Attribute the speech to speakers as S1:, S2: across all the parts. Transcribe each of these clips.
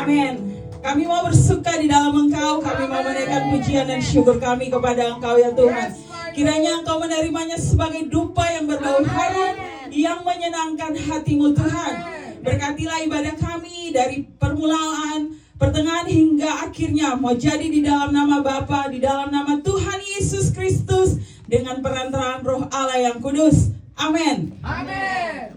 S1: Amin. Kami mau bersuka di dalam Engkau, kami mau menaikkan pujian dan syukur kami kepada Engkau ya Tuhan. Kiranya Engkau menerimanya sebagai dupa yang berbau harum, yang menyenangkan hati-Mu Tuhan. Berkatilah ibadah kami dari permulaan, pertengahan hingga akhirnya. Mau jadi di dalam nama Bapa, di dalam nama Tuhan Yesus Kristus, dengan perantaraan Roh Allah yang kudus. Amin.
S2: Amin.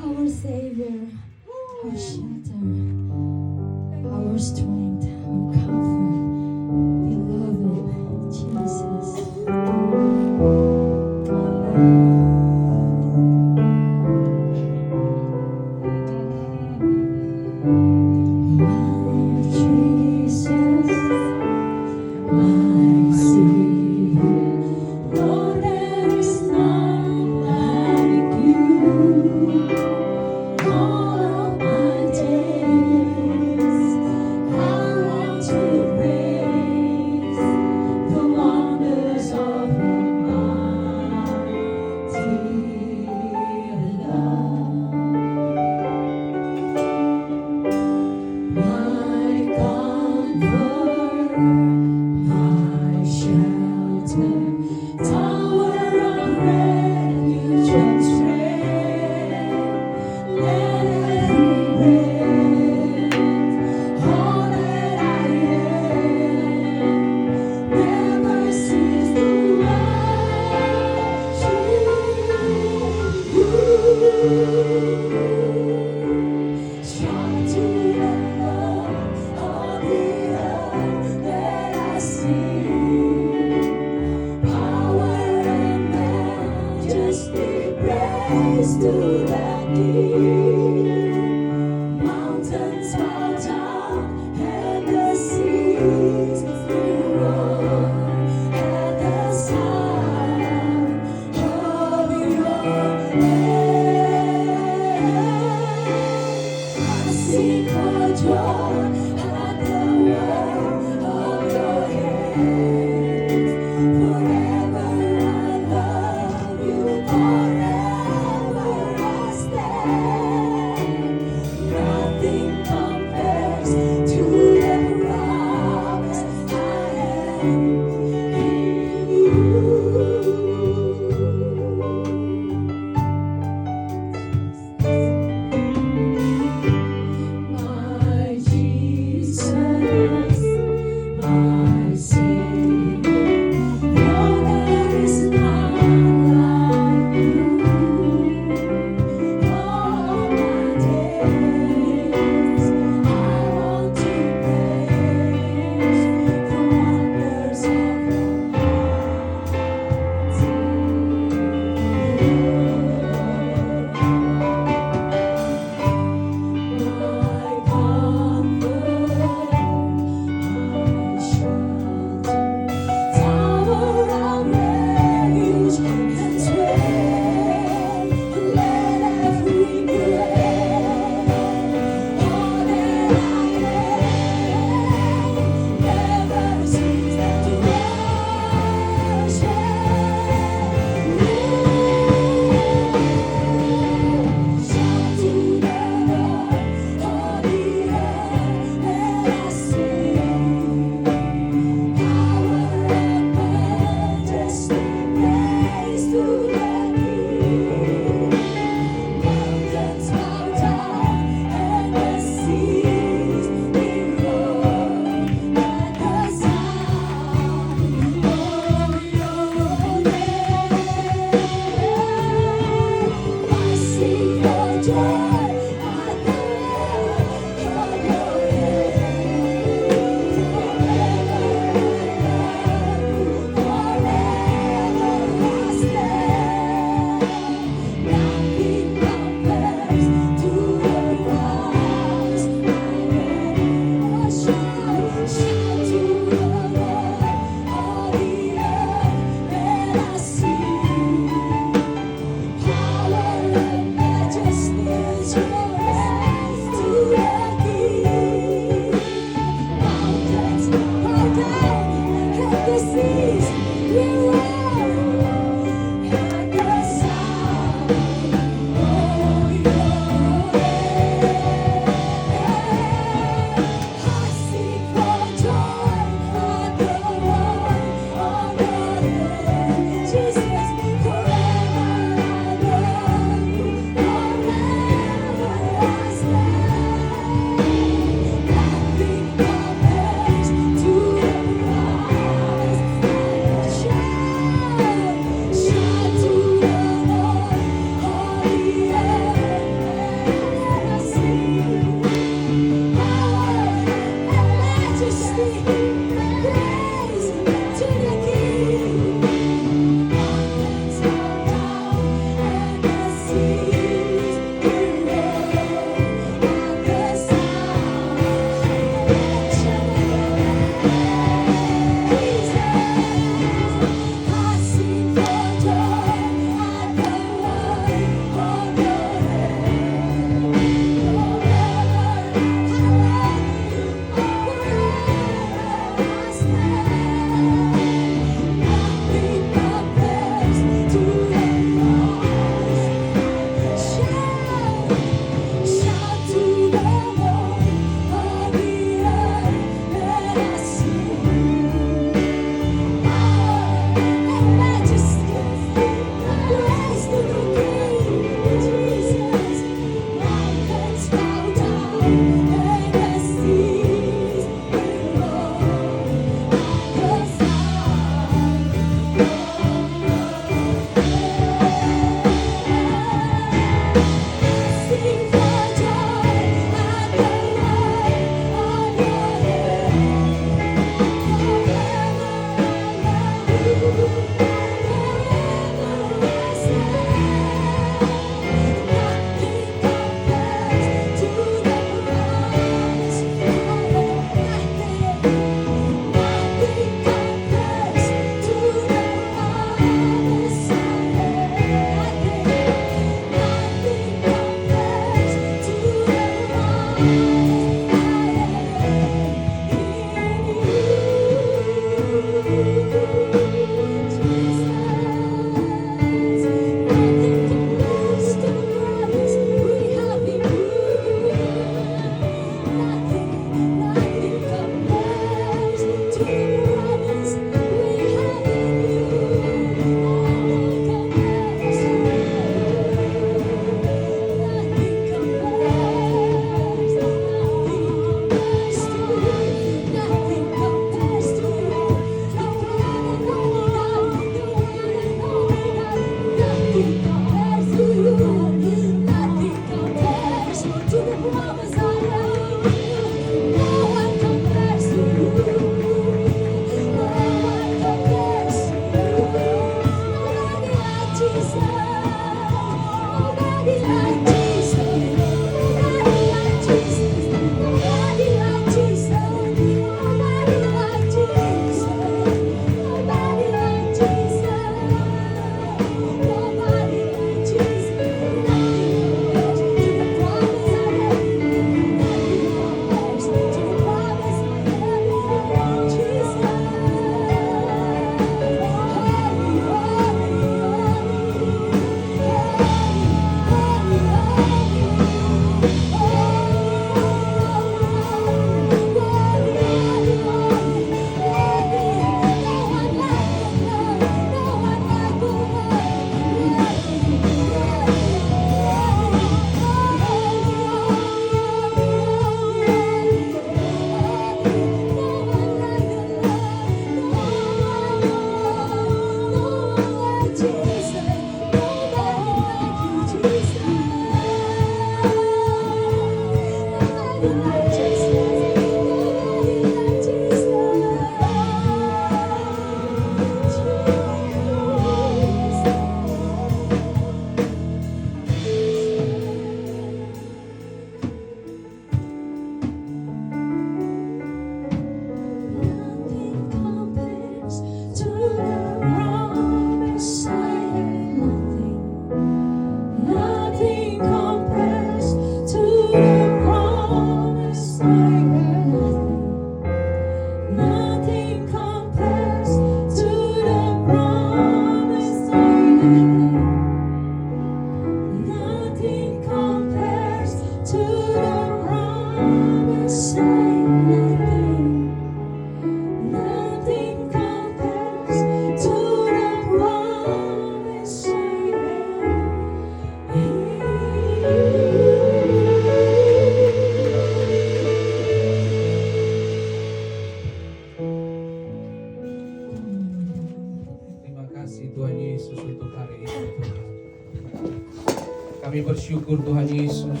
S2: Kami bersyukur Tuhan Yesus.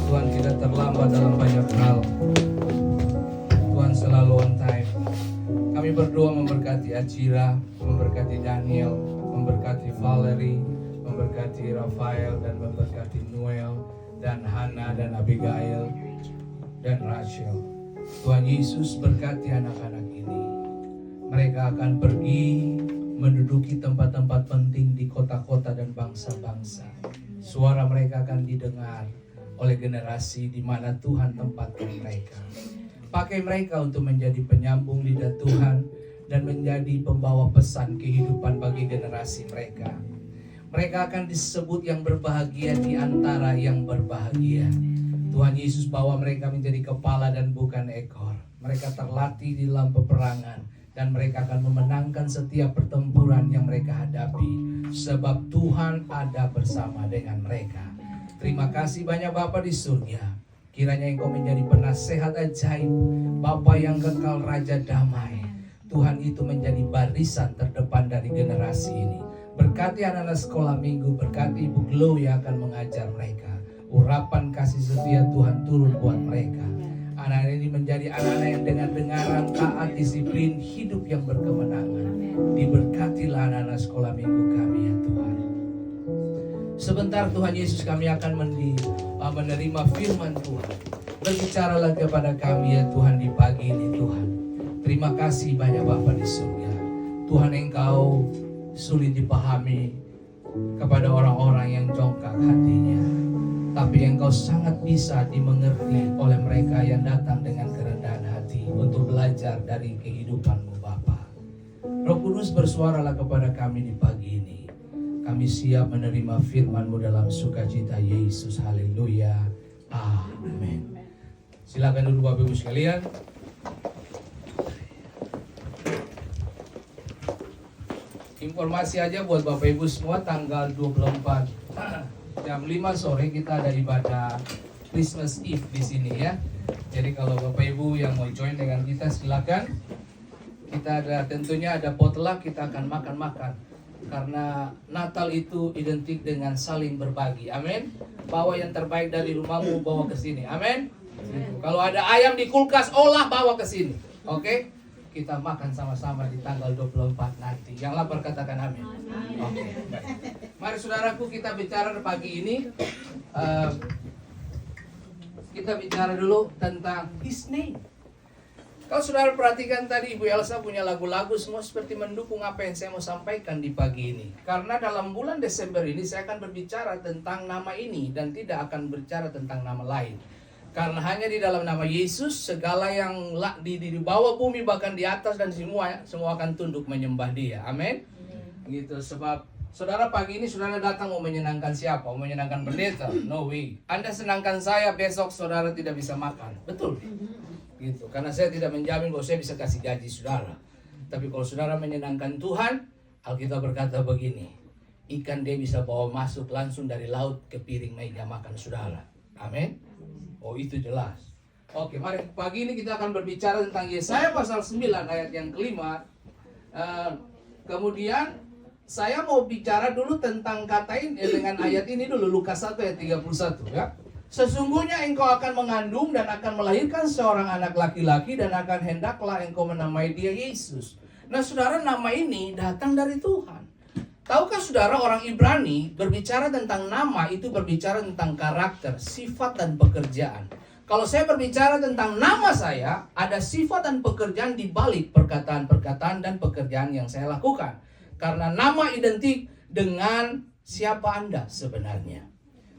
S2: Tuhan tidak terlambat dalam banyak hal. Tuhan Kami berdoa memberkati Ajira, memberkati Daniel, memberkati Valerie, memberkati Rafael, dan memberkati Noel, dan Hana, dan Abigail, dan Rachel. Tuhan Yesus berkati anak-anak ini. Mereka akan pergi menduduki tempat-tempat penting di kota-kota dan bangsa-bangsa. Suara mereka akan didengar oleh generasi di mana Tuhan tempatkan mereka. Pakai mereka untuk menjadi penyambung lidah Tuhan dan menjadi pembawa pesan kehidupan bagi generasi mereka. Mereka akan disebut yang berbahagia di antara yang berbahagia. Tuhan Yesus bawa mereka menjadi kepala dan bukan ekor. Mereka terlatih di dalam peperangan dan mereka akan memenangkan setiap pertempuran yang mereka hadapi, sebab Tuhan ada bersama dengan mereka. Terima kasih banyak Bapa di surga. Kiranya Engkau menjadi penasehat ajaib, Bapa yang kekal, Raja damai. Tuhan itu menjadi barisan terdepan dari generasi ini. Berkati anak-anak sekolah minggu, berkati Ibu Glow yang akan mengajar mereka. Urapan kasih setia Tuhan turun buat mereka. Anak-anak ini menjadi anak-anak yang dengan dengaran, taat, disiplin, hidup yang berkemenangan. Diberkatilah anak-anak sekolah minggu kami ya Tuhan. Sebentar Tuhan Yesus, kami akan menerima firman Tuhan. Berbicaralah kepada kami ya Tuhan di pagi ini Tuhan. Terima kasih banyak Bapa di surga. Tuhan, Engkau sulit dipahami kepada orang-orang yang jongkak hatinya, tapi Engkau sangat bisa dimengerti oleh mereka yang datang dengan kerendahan hati untuk belajar dari kehidupan-Mu Bapa. Roh Kudus, bersuaralah kepada kami di pagi ini. Kami siap menerima firman-Mu dalam sukacita Yesus. Haleluya. Amin. Silakan duduk Bapak Ibu sekalian. Informasi aja buat Bapak Ibu semua, tanggal 24 jam 5 sore kita ada ibadah Christmas Eve di sini ya. Jadi kalau Bapak Ibu yang mau join dengan kita silakan. Kita ada, tentunya ada potluck, kita akan makan-makan. Karena Natal itu identik dengan saling berbagi. Amin. Bawa yang terbaik dari rumahmu, bawa ke sini. Amin. Gitu. Kalau ada ayam di kulkas, olah bawa ke sini. Oke? Kita makan sama-sama di tanggal 24 nanti. Yang lapar katakan amin. Oke. Baik. Mari saudaraku, kita bicara pagi ini. Kita bicara dulu tentang His name. Kalau saudara perhatikan tadi Ibu Elsa punya lagu-lagu semua seperti mendukung apa yang saya mau sampaikan di pagi ini. Karena dalam bulan Desember ini saya akan berbicara tentang nama ini dan tidak akan berbicara tentang nama lain. Karena hanya di dalam nama Yesus segala yang di bawah bumi bahkan di atas dan semua akan tunduk menyembah Dia. Amin. Gitu, sebab saudara pagi ini saudara datang mau menyenangkan siapa? Mau menyenangkan pendeta? No way. Anda senangkan saya, besok saudara tidak bisa makan. Betul. Gitu. Karena saya tidak menjamin bahwa saya bisa kasih gaji saudara. Tapi kalau saudara menyenangkan Tuhan, Alkitab berkata begini, ikan dia bisa bawa masuk langsung dari laut ke piring meja makan saudara. Amin. Oh, itu jelas. Oke, mari pagi ini kita akan berbicara tentang Yesaya pasal 9 ayat yang kelima. Kemudian saya mau bicara dulu tentang kata ini dengan ayat ini dulu, Lukas 1 ayat 31 ya. Sesungguhnya engkau akan mengandung dan akan melahirkan seorang anak laki-laki dan akan hendaklah engkau menamai dia Yesus. Nah saudara, nama ini datang dari Tuhan. Tahukah saudara, orang Ibrani berbicara tentang nama itu berbicara tentang karakter, sifat dan pekerjaan. Kalau saya berbicara tentang nama saya, ada sifat dan pekerjaan di balik perkataan-perkataan dan pekerjaan yang saya lakukan. Karena nama identik dengan siapa Anda sebenarnya.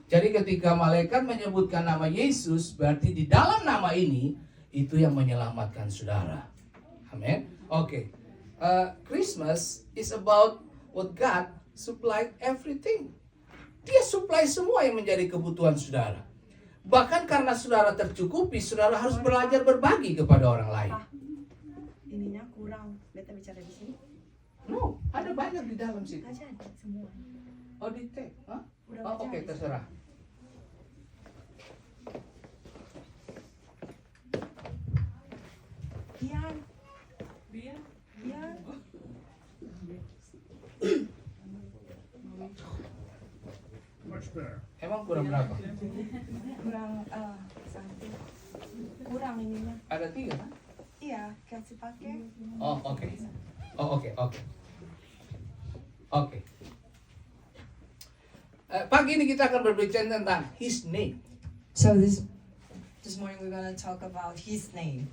S2: Jadi ketika malaikat menyebutkan nama Yesus, berarti di dalam nama ini, itu yang menyelamatkan saudara. Amin. Oke. Christmas is about what God supplied everything. Dia supply semua yang menjadi kebutuhan saudara. Bahkan karena saudara tercukupi, saudara harus belajar berbagi kepada orang lain.
S3: Ininya kurang, beta bicara di sini.
S2: No, ada banyak di dalam situ.
S3: Aja semua.
S2: Oh, di take. Huh?
S3: Udah
S2: Oh, oke, terserah.
S3: Biar.
S2: Emang kurang berapa?
S3: Kurang satu. Kurang ininya.
S2: Ada 3 kan?
S3: Iya, kasih pakai.
S2: Oh, oke. Oh, oke. Oke. Pagi ini kita akan berbicara tentang His name.
S3: So this morning we're gonna talk about His name.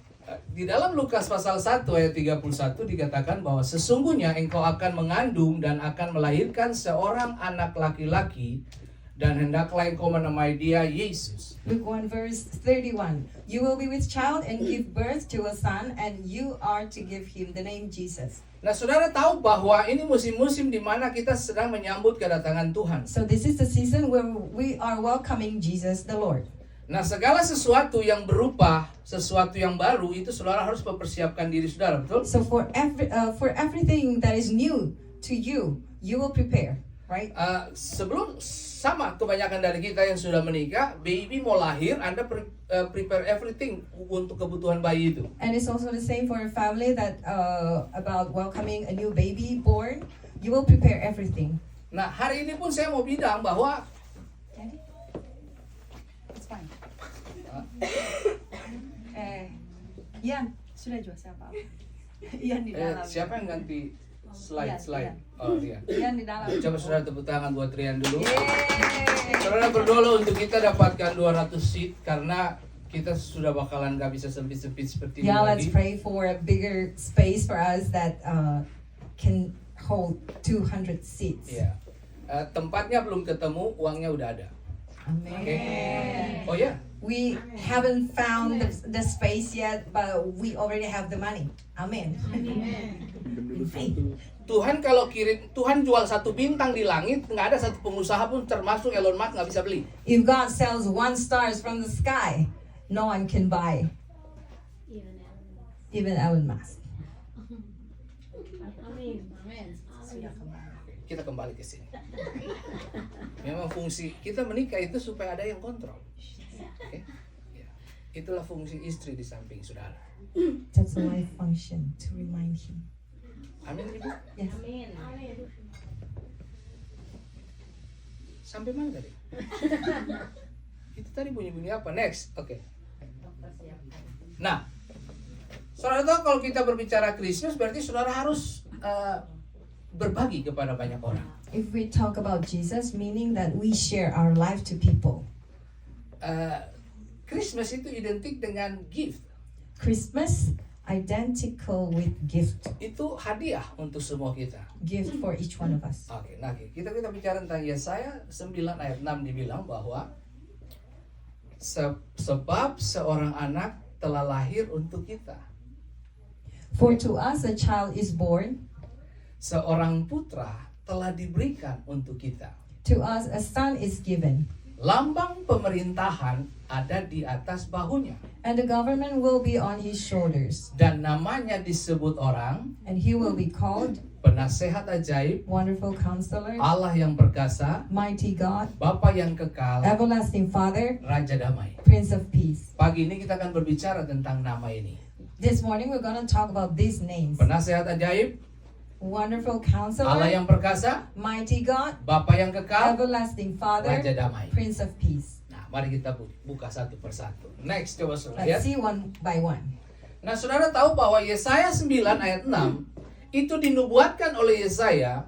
S2: Di dalam Lukas pasal 1 ayat 31 dikatakan bahwa sesungguhnya engkau akan mengandung dan akan melahirkan seorang anak laki-laki dan hendaklah engkau menamai dia Yesus.
S3: Luke 1 verse 31. You will be with child and give birth to a son, and you are to give him the name Jesus.
S2: Nah, saudara tahu bahwa ini musim-musim di mana kita sedang menyambut kedatangan Tuhan.
S3: So this is the season where we are welcoming Jesus the Lord.
S2: Nah, segala sesuatu yang berubah, sesuatu yang baru, itu saudara harus mempersiapkan diri saudara, betul?
S3: So for everything that is new to you, you will prepare, right?
S2: Sebelum sama kebanyakan dari kita yang sudah menikah, baby mau lahir, Anda prepare everything untuk kebutuhan bayi itu.
S3: And it's also the same for a family that about welcoming a new baby born. You will prepare everything.
S2: Nah, hari ini pun saya mau bilang bahwa
S3: Daddy? It's fine. Ian, sudah jual siapa? Ian di dalam.
S2: siapa yang ganti slide?
S3: Rian.
S2: Oh, Rian.
S3: Ian di dalam.
S2: Coba saudara tepuk tangan buat Rian dulu.
S3: Yeay.
S2: Saudara berdoa untuk kita dapatkan 200 seat karena kita sudah bakalan gak bisa sempit-sempit seperti ini
S3: Yeah, let's
S2: lagi.
S3: pray for a bigger space for us that can hold 200 seats.
S2: Iya. Tempatnya belum ketemu, uangnya udah ada.
S3: Amen.
S2: Oh ya,
S3: We haven't found the space yet, but we already have the money. Amen. In faith.
S2: Tuhan kalau Tuhan jual satu bintang di langit, nggak ada satu pengusaha pun termasuk Elon Musk nggak bisa beli.
S3: If God sells 1 stars from the sky, no one can buy. Even Elon Musk.
S2: Kita kembali ke sini. Memang fungsi kita menikah itu supaya ada yang kontrol. Oke? Ya. Itulah fungsi istri di samping saudara.
S3: That's the life function, to remind him.
S2: Amin, Ibu.
S3: Yes.
S2: Sampai mana tadi? Itu tadi bunyi-bunyi apa? Next. Oke. Nah, saudara tahu kalau kita berbicara Kristus berarti saudara harus berbagi kepada banyak orang.
S3: If we talk about Jesus, meaning that we share our life to people.
S2: Christmas itu identik dengan gift.
S3: Christmas, identical with gift.
S2: Itu hadiah untuk semua kita.
S3: Gift for each one of us.
S2: Oke, nah kita bicara tentang Yesaya 9 ayat 6 dibilang bahwa sebab seorang anak telah lahir untuk kita.
S3: For to us a child is born,
S2: Seorang putra telah diberikan untuk kita.
S3: to us a son is given,
S2: Lambang pemerintahan ada di atas bahunya.
S3: and the government will be on his shoulders,
S2: Dan namanya disebut orang
S3: and he will be called
S2: Penasehat Ajaib,
S3: Wonderful Counselor,
S2: Allah yang perkasa,
S3: Mighty God,
S2: Bapa yang kekal,
S3: Everlasting Father,
S2: Raja Damai.
S3: Prince of Peace.
S2: Pagi ini kita akan berbicara tentang nama ini.
S3: This morning we're going to talk about these names.
S2: Penasehat Ajaib,
S3: Wonderful
S2: Allah
S3: Counselor,
S2: yang perkasa,
S3: Mighty God,
S2: Bapa yang kekal,
S3: Everlasting Father,
S2: Raja Damai.
S3: Prince of Peace.
S2: Nah, mari kita buka satu persatu. Next, coba saudara
S3: Let's
S2: lihat.
S3: see one by one.
S2: Nah, saudara tahu bahwa Yesaya 9 ayat 6 itu dinubuatkan oleh Yesaya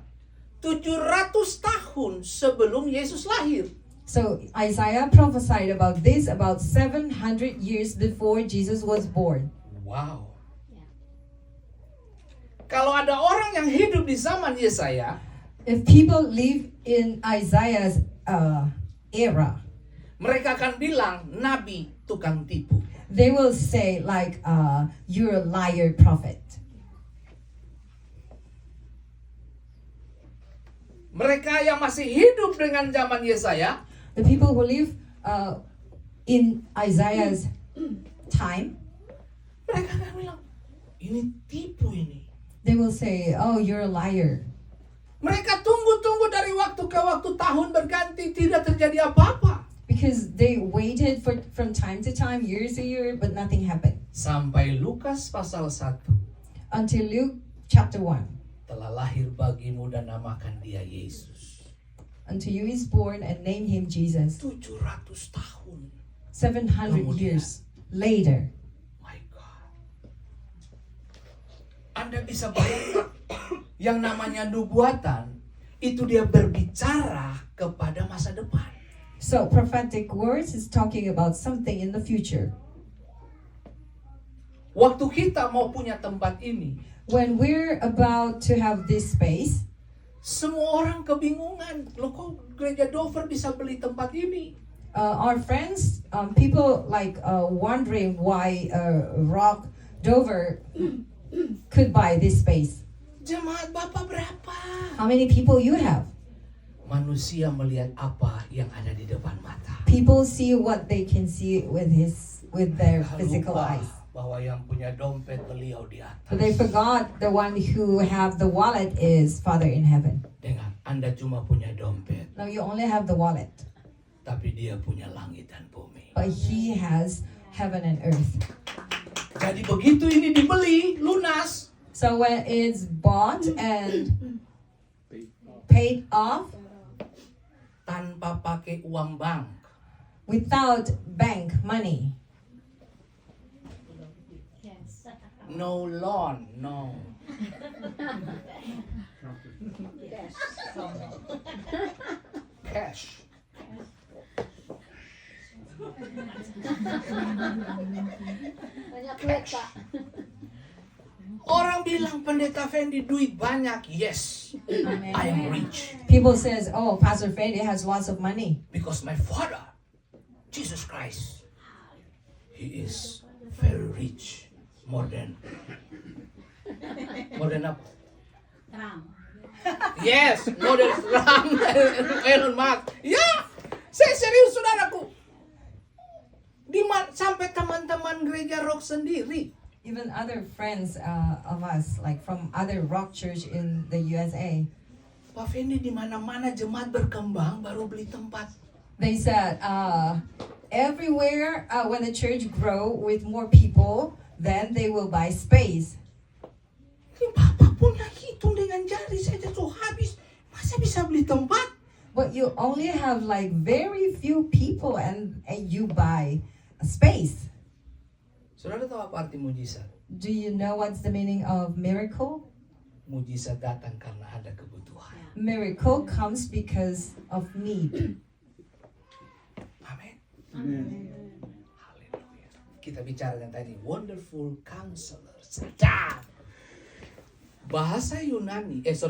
S2: 700 tahun sebelum Yesus lahir.
S3: So Isaiah prophesied about this about 700 years before Jesus was born.
S2: Wow. Kalau ada orang yang hidup di zaman Yesaya,
S3: If people live in Isaiah's era,
S2: mereka akan bilang nabi tukang tipu.
S3: they will say like, you're a liar prophet.
S2: Mereka yang masih hidup dengan zaman Yesaya,
S3: The people who live in Isaiah's time,
S2: mereka akan bilang ini tipu ini.
S3: they will say, oh, you're a liar.
S2: Mereka tunggu dari waktu ke waktu, tahun berganti, tidak terjadi apa-apa.
S3: Because they waited from time to time, years to year, but nothing happened.
S2: Sampai Lukas pasal 1,
S3: Until Luke chapter 1.
S2: telah lahir bagimu dan namakan dia Yesus.
S3: Until you is born and name him Jesus.
S2: 700 tahun.
S3: 700
S2: Kemudian.
S3: years later.
S2: My God. Anda bisa bayangkan, yang namanya nubuatan itu dia berbicara kepada masa depan.
S3: So prophetic words is talking about something in the future.
S2: Waktu kita mau punya tempat ini,
S3: When we're about to have this space,
S2: semua orang kebingungan. Loh kok gereja Dover bisa beli tempat ini?
S3: our friends, people like wondering why Rock Dover could buy this space.
S2: Jemaat Bapak berapa?
S3: How many people you have?
S2: Manusia melihat apa yang ada di depan mata.
S3: People see what they can see with their
S2: Mereka
S3: physical
S2: lupa
S3: eyes.
S2: bahwa yang punya dompet beliau di atas.
S3: But they forgot the one who have the wallet is Father in heaven.
S2: Dengar, Anda cuma punya dompet,
S3: Now you only have the wallet,
S2: tapi dia punya langit dan bumi.
S3: but he has heaven and earth.
S2: Jadi begitu ini dibeli, lunas,
S3: So when it's bought and paid off
S2: tanpa pakai uang bank,
S3: without bank money,
S2: no loan, no. Cash.
S4: Banyak duit, Pak.
S2: Orang bilang Pendeta Fendi duit banyak, yes, I am rich
S3: people says, "Oh, Pastor Fendi has lots of money
S2: because my father, Jesus Christ, he is very rich, more than apa?
S4: Terang.
S2: Yes, more than Trump, Elon Musk. Ya, saya serius saudaraku. Sampai teman-teman gereja rock sendiri.
S3: Even other friends of us, like from other rock church in the USA,
S2: Pak Fendi di mana-mana jemaat berkembang baru beli tempat.
S3: they said, everywhere when the church grow with more people, then they will buy space.
S2: Ini Bapak punya hitung dengan jari saja tuh habis. Masa bisa beli tempat?
S3: But you only have like very few people and you buy a space.
S2: Saudara tahu apa arti mujizat?
S3: Do you know what's the meaning of miracle?
S2: Mujizat datang karena ada kebutuhan.
S3: Miracle comes because of need.
S2: Amin. Haleluya. Kita bicara yang tadi wonderful counselor. Sedap. Bahasa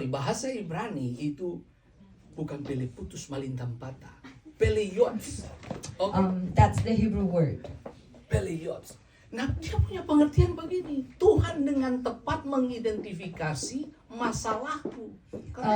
S2: bahasa Ibrani itu bukan peleputus malintang patah. Peleyot. Oke.
S3: That's the Hebrew word.
S2: Peleyot. Nah, dia punya pengertian begini. Tuhan dengan tepat mengidentifikasi masalahku.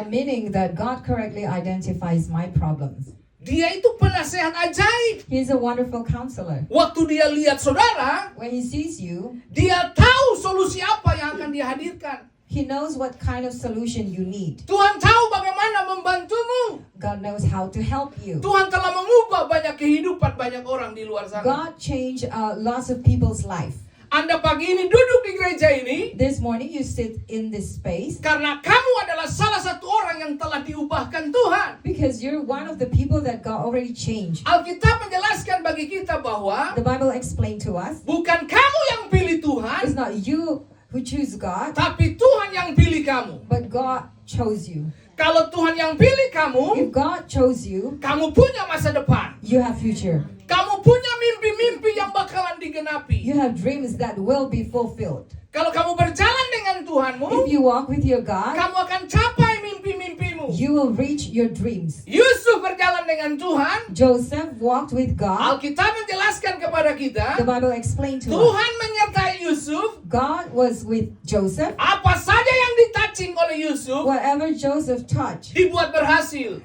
S3: Meaning that God correctly identifies my problems.
S2: Dia itu penasehat ajaib.
S3: He's a wonderful counselor.
S2: Waktu dia lihat saudara,
S3: When he sees you,
S2: dia tahu solusi apa yang akan dia hadirkan.
S3: he knows what kind of solution you need.
S2: Tuhan tahu bagaimana membantumu.
S3: God knows how to help you.
S2: Tuhan telah mengubah banyak kehidupan banyak orang di luar sana.
S3: God changed lots of people's life.
S2: Anda pagi ini duduk di gereja ini
S3: This morning you sit in this space
S2: karena kamu adalah salah satu orang yang telah diubahkan Tuhan.
S3: because you're one of the people that God already changed.
S2: Alkitab menjelaskan bagi kita bahwa
S3: The Bible explained to us,
S2: bukan kamu yang pilih Tuhan,
S3: it's not you who choose God,
S2: tapi Tuhan yang pilih kamu.
S3: but God chose you.
S2: Kalau Tuhan yang pilih kamu,
S3: If God chose you,
S2: kamu punya masa depan.
S3: you have future.
S2: Kamu punya mimpi-mimpi yang bakalan digenapi.
S3: You have dreams that will be fulfilled.
S2: Kalau kamu berjalan dengan Tuhanmu,
S3: If you walk with your God,
S2: kamu akan capai mimpi-mimpimu.
S3: you will reach your dreams.
S2: Yusuf berjalan dengan Tuhan.
S3: Joseph walked with God.
S2: Alkitab menjelaskan kepada kita,
S3: The Bible explained to us.
S2: Tuhan menyertai Yusuf.
S3: God was with Joseph.
S2: Apa saja yang ditouching oleh Yusuf
S3: Whatever Joseph touched
S2: dibuat berhasil.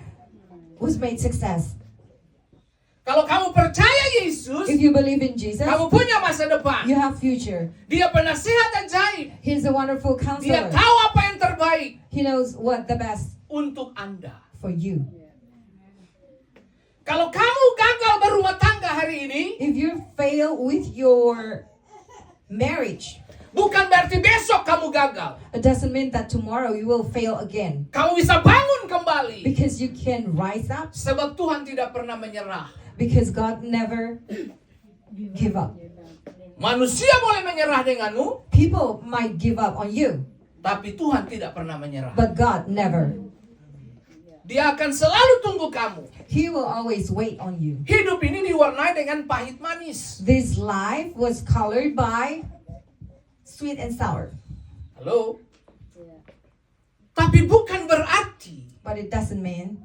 S3: was made success.
S2: Kalau kamu percaya Yesus,
S3: If you believe in Jesus,
S2: kamu punya masa depan.
S3: you have future.
S2: Dia penasehat ajaib.
S3: He's a wonderful
S2: Dia
S3: counselor.
S2: tahu apa yang terbaik
S3: He knows what the best
S2: untuk Anda.
S3: for you.
S2: Kalau kamu gagal berumah tangga hari ini,
S3: If you fail with your marriage,
S2: bukan berarti besok kamu gagal.
S3: it doesn't mean that tomorrow you will fail again.
S2: Kamu bisa bangun kembali.
S3: Because you can rise up.
S2: Sebab Tuhan tidak pernah menyerah.
S3: Because God never give up.
S2: Manusia boleh menyerah denganmu,
S3: People might give up on you,
S2: Tapi Tuhan tidak pernah menyerah.
S3: But God never.
S2: Dia akan selalu tunggu kamu.
S3: He will always wait on you.
S2: Hidup ini diwarnai dengan pahit manis.
S3: This life was colored by sweet and sour.
S2: Halo? Tapi bukan berarti
S3: But it doesn't mean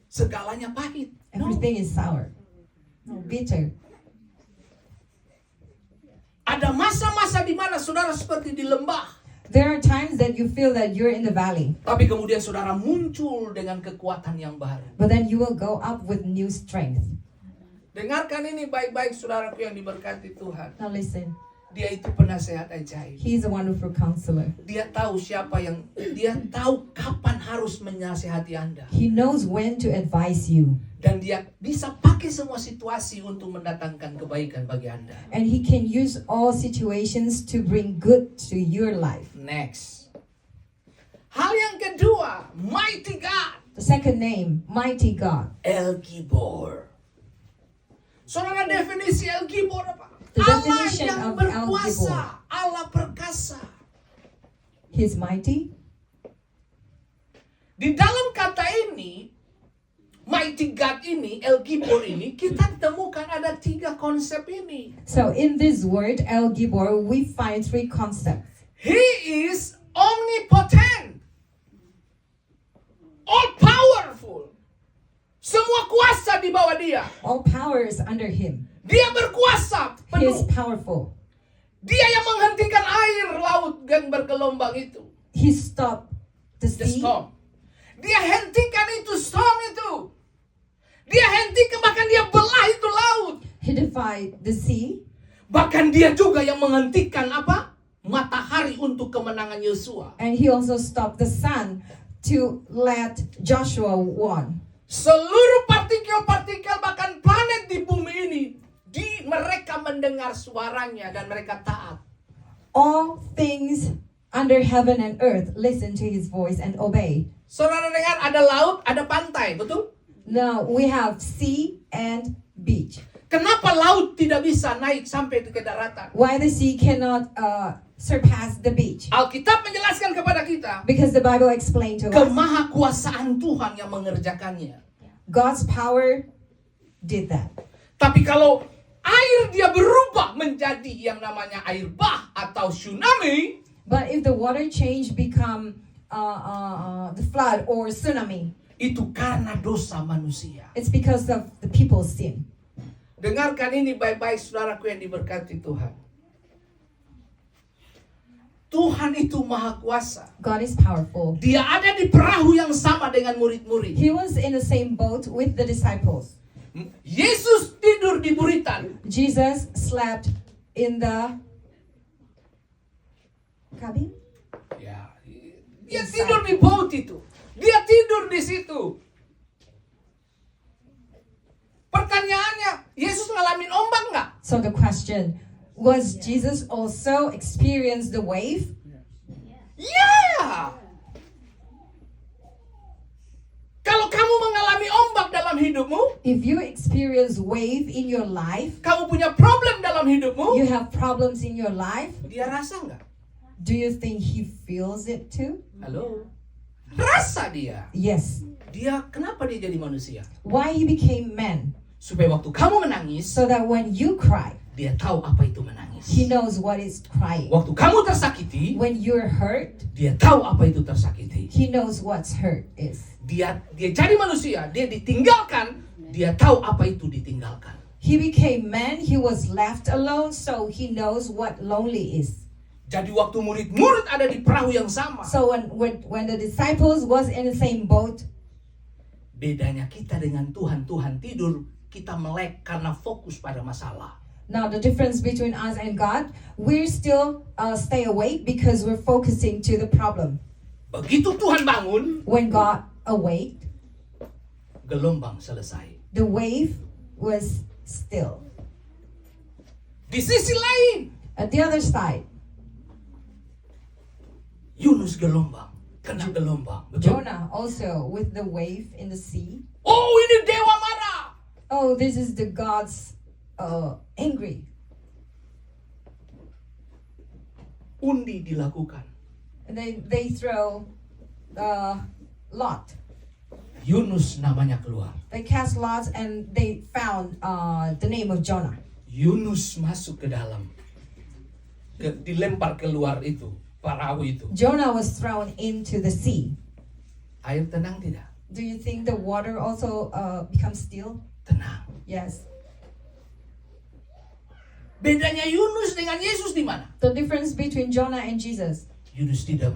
S2: segalanya pahit. No.
S3: everything is sour. No, bitter.
S2: Ada masa-masa di mana saudara seperti di lembah.
S3: There are times that you feel that you're in the valley,
S2: Tapi kemudian saudara muncul dengan kekuatan yang baru.
S3: but then you will go up with new strength.
S2: Dengarkan ini baik-baik saudaraku yang diberkati Tuhan.
S3: Now listen,
S2: Dia itu penasehat ajaib.
S3: He is a wonderful counselor.
S2: Dia tahu dia tahu kapan harus menasehati Anda.
S3: He knows when to advise you,
S2: Dan dia bisa pakai semua situasi untuk mendatangkan kebaikan bagi Anda.
S3: and He can use all situations to bring good to your life.
S2: Next. Hal yang kedua, mighty God.
S3: The second name, Mighty God.
S2: El Gibor. Saudara, definisi El Gibor apa?
S3: The
S2: Allah
S3: definition
S2: yang
S3: of El
S2: berkuasa,
S3: Gibor.
S2: Allah perkasa.
S3: He's mighty.
S2: Di dalam kata ini, mighty God ini, El Gibor ini, kita temukan ada 3 konsep ini.
S3: So in this word, El Gibor, we find 3 concepts.
S2: He is omnipotent, all powerful. Semua kuasa di bawah dia.
S3: All power is under Him.
S2: Dia berkuasa
S3: He is
S2: penuh.
S3: powerful.
S2: Dia yang menghentikan air laut yang bergelombang itu.
S3: He stopped the
S2: The
S3: sea.
S2: storm. Dia hentikan itu storm itu. Dia hentikan, bahkan dia belah itu laut.
S3: He defied the sea.
S2: Bahkan dia juga yang menghentikan apa? Matahari untuk kemenangan Yosua.
S3: And He also stopped the sun to let Joshua won.
S2: Seluruh partikel-partikel bahkan planet di bumi ini mereka mendengar suaranya dan mereka taat.
S3: All things under heaven and earth listen to His voice and obey.
S2: Saudara dengar, ada laut, ada pantai, betul?
S3: Now we have sea and beach.
S2: Kenapa laut tidak bisa naik sampai ke daratan?
S3: Why the sea cannot surpass the beach?
S2: Alkitab menjelaskan kepada kita
S3: Because the Bible explained to us
S2: kemahakuasaan Tuhan yang mengerjakannya.
S3: God's power did that.
S2: Tapi kalau air dia berubah menjadi yang namanya air bah atau tsunami,
S3: But if the water change become the flood or tsunami,
S2: itu karena dosa manusia.
S3: it's because of the people's sin.
S2: Dengarkan ini baik-baik saudaraku yang diberkati Tuhan. Tuhan itu maha kuasa.
S3: God is powerful.
S2: Dia ada di perahu yang sama dengan murid-murid.
S3: He was in the same boat with the disciples.
S2: Yesus tidur di buritan.
S3: Jesus slept in the cabin.
S2: Ya, dia tidur di boat itu. Dia tidur di situ. Pertanyaannya, Yesus ngalamin ombak nggak?
S3: So the question, was Jesus also experience the wave?
S2: Ya. Kalau kamu mengalami ombak dalam hidupmu,
S3: If you experience wave in your life,
S2: kamu punya problem dalam hidupmu,
S3: you have problems in your life,
S2: dia rasa nggak?
S3: do you think He feels it too?
S2: Halo? Rasa dia.
S3: Yes.
S2: Dia, kenapa dia jadi manusia?
S3: Why He became man?
S2: Supaya waktu kamu menangis,
S3: So that when you cry,
S2: dia tahu apa itu menangis.
S3: He knows what is crying.
S2: Waktu kamu tersakiti,
S3: When you're hurt,
S2: dia tahu apa itu tersakiti.
S3: He knows what's hurt is.
S2: Dia jadi manusia, dia ditinggalkan, dia tahu apa itu ditinggalkan.
S3: He became man, He was left alone, so He knows what lonely is.
S2: Jadi waktu murid-murid ada di perahu yang sama,
S3: So when the disciples was in the same boat,
S2: bedanya kita dengan Tuhan, Tuhan tidur, kita melek karena fokus pada masalah.
S3: now the difference between us and God, we're still stay awake because we're focusing to the problem.
S2: Begitu Tuhan bangun,
S3: When God awaked,
S2: gelombang selesai.
S3: the wave was still.
S2: Di sisi lain,
S3: At the other side,
S2: Yunus gelombang, kena gelombang. Betul?
S3: Jonah also with the wave in the sea.
S2: Oh, ini dewa marah.
S3: Oh, this is the God's angry.
S2: Undi dilakukan.
S3: they throw lot.
S2: Yunus namanya keluar.
S3: They cast lots and they found the name of Jonah.
S2: Yunus masuk ke dalam. Dilempar keluar itu, perahu itu.
S3: Jonah was thrown into the sea.
S2: Air tenang tidak?
S3: Do you think the water also becomes still?
S2: Tenang.
S3: Yes.
S2: Bedanya Yunus dengan Yesus di mana?
S3: The difference between Jonah and Jesus.
S2: Yesus tidak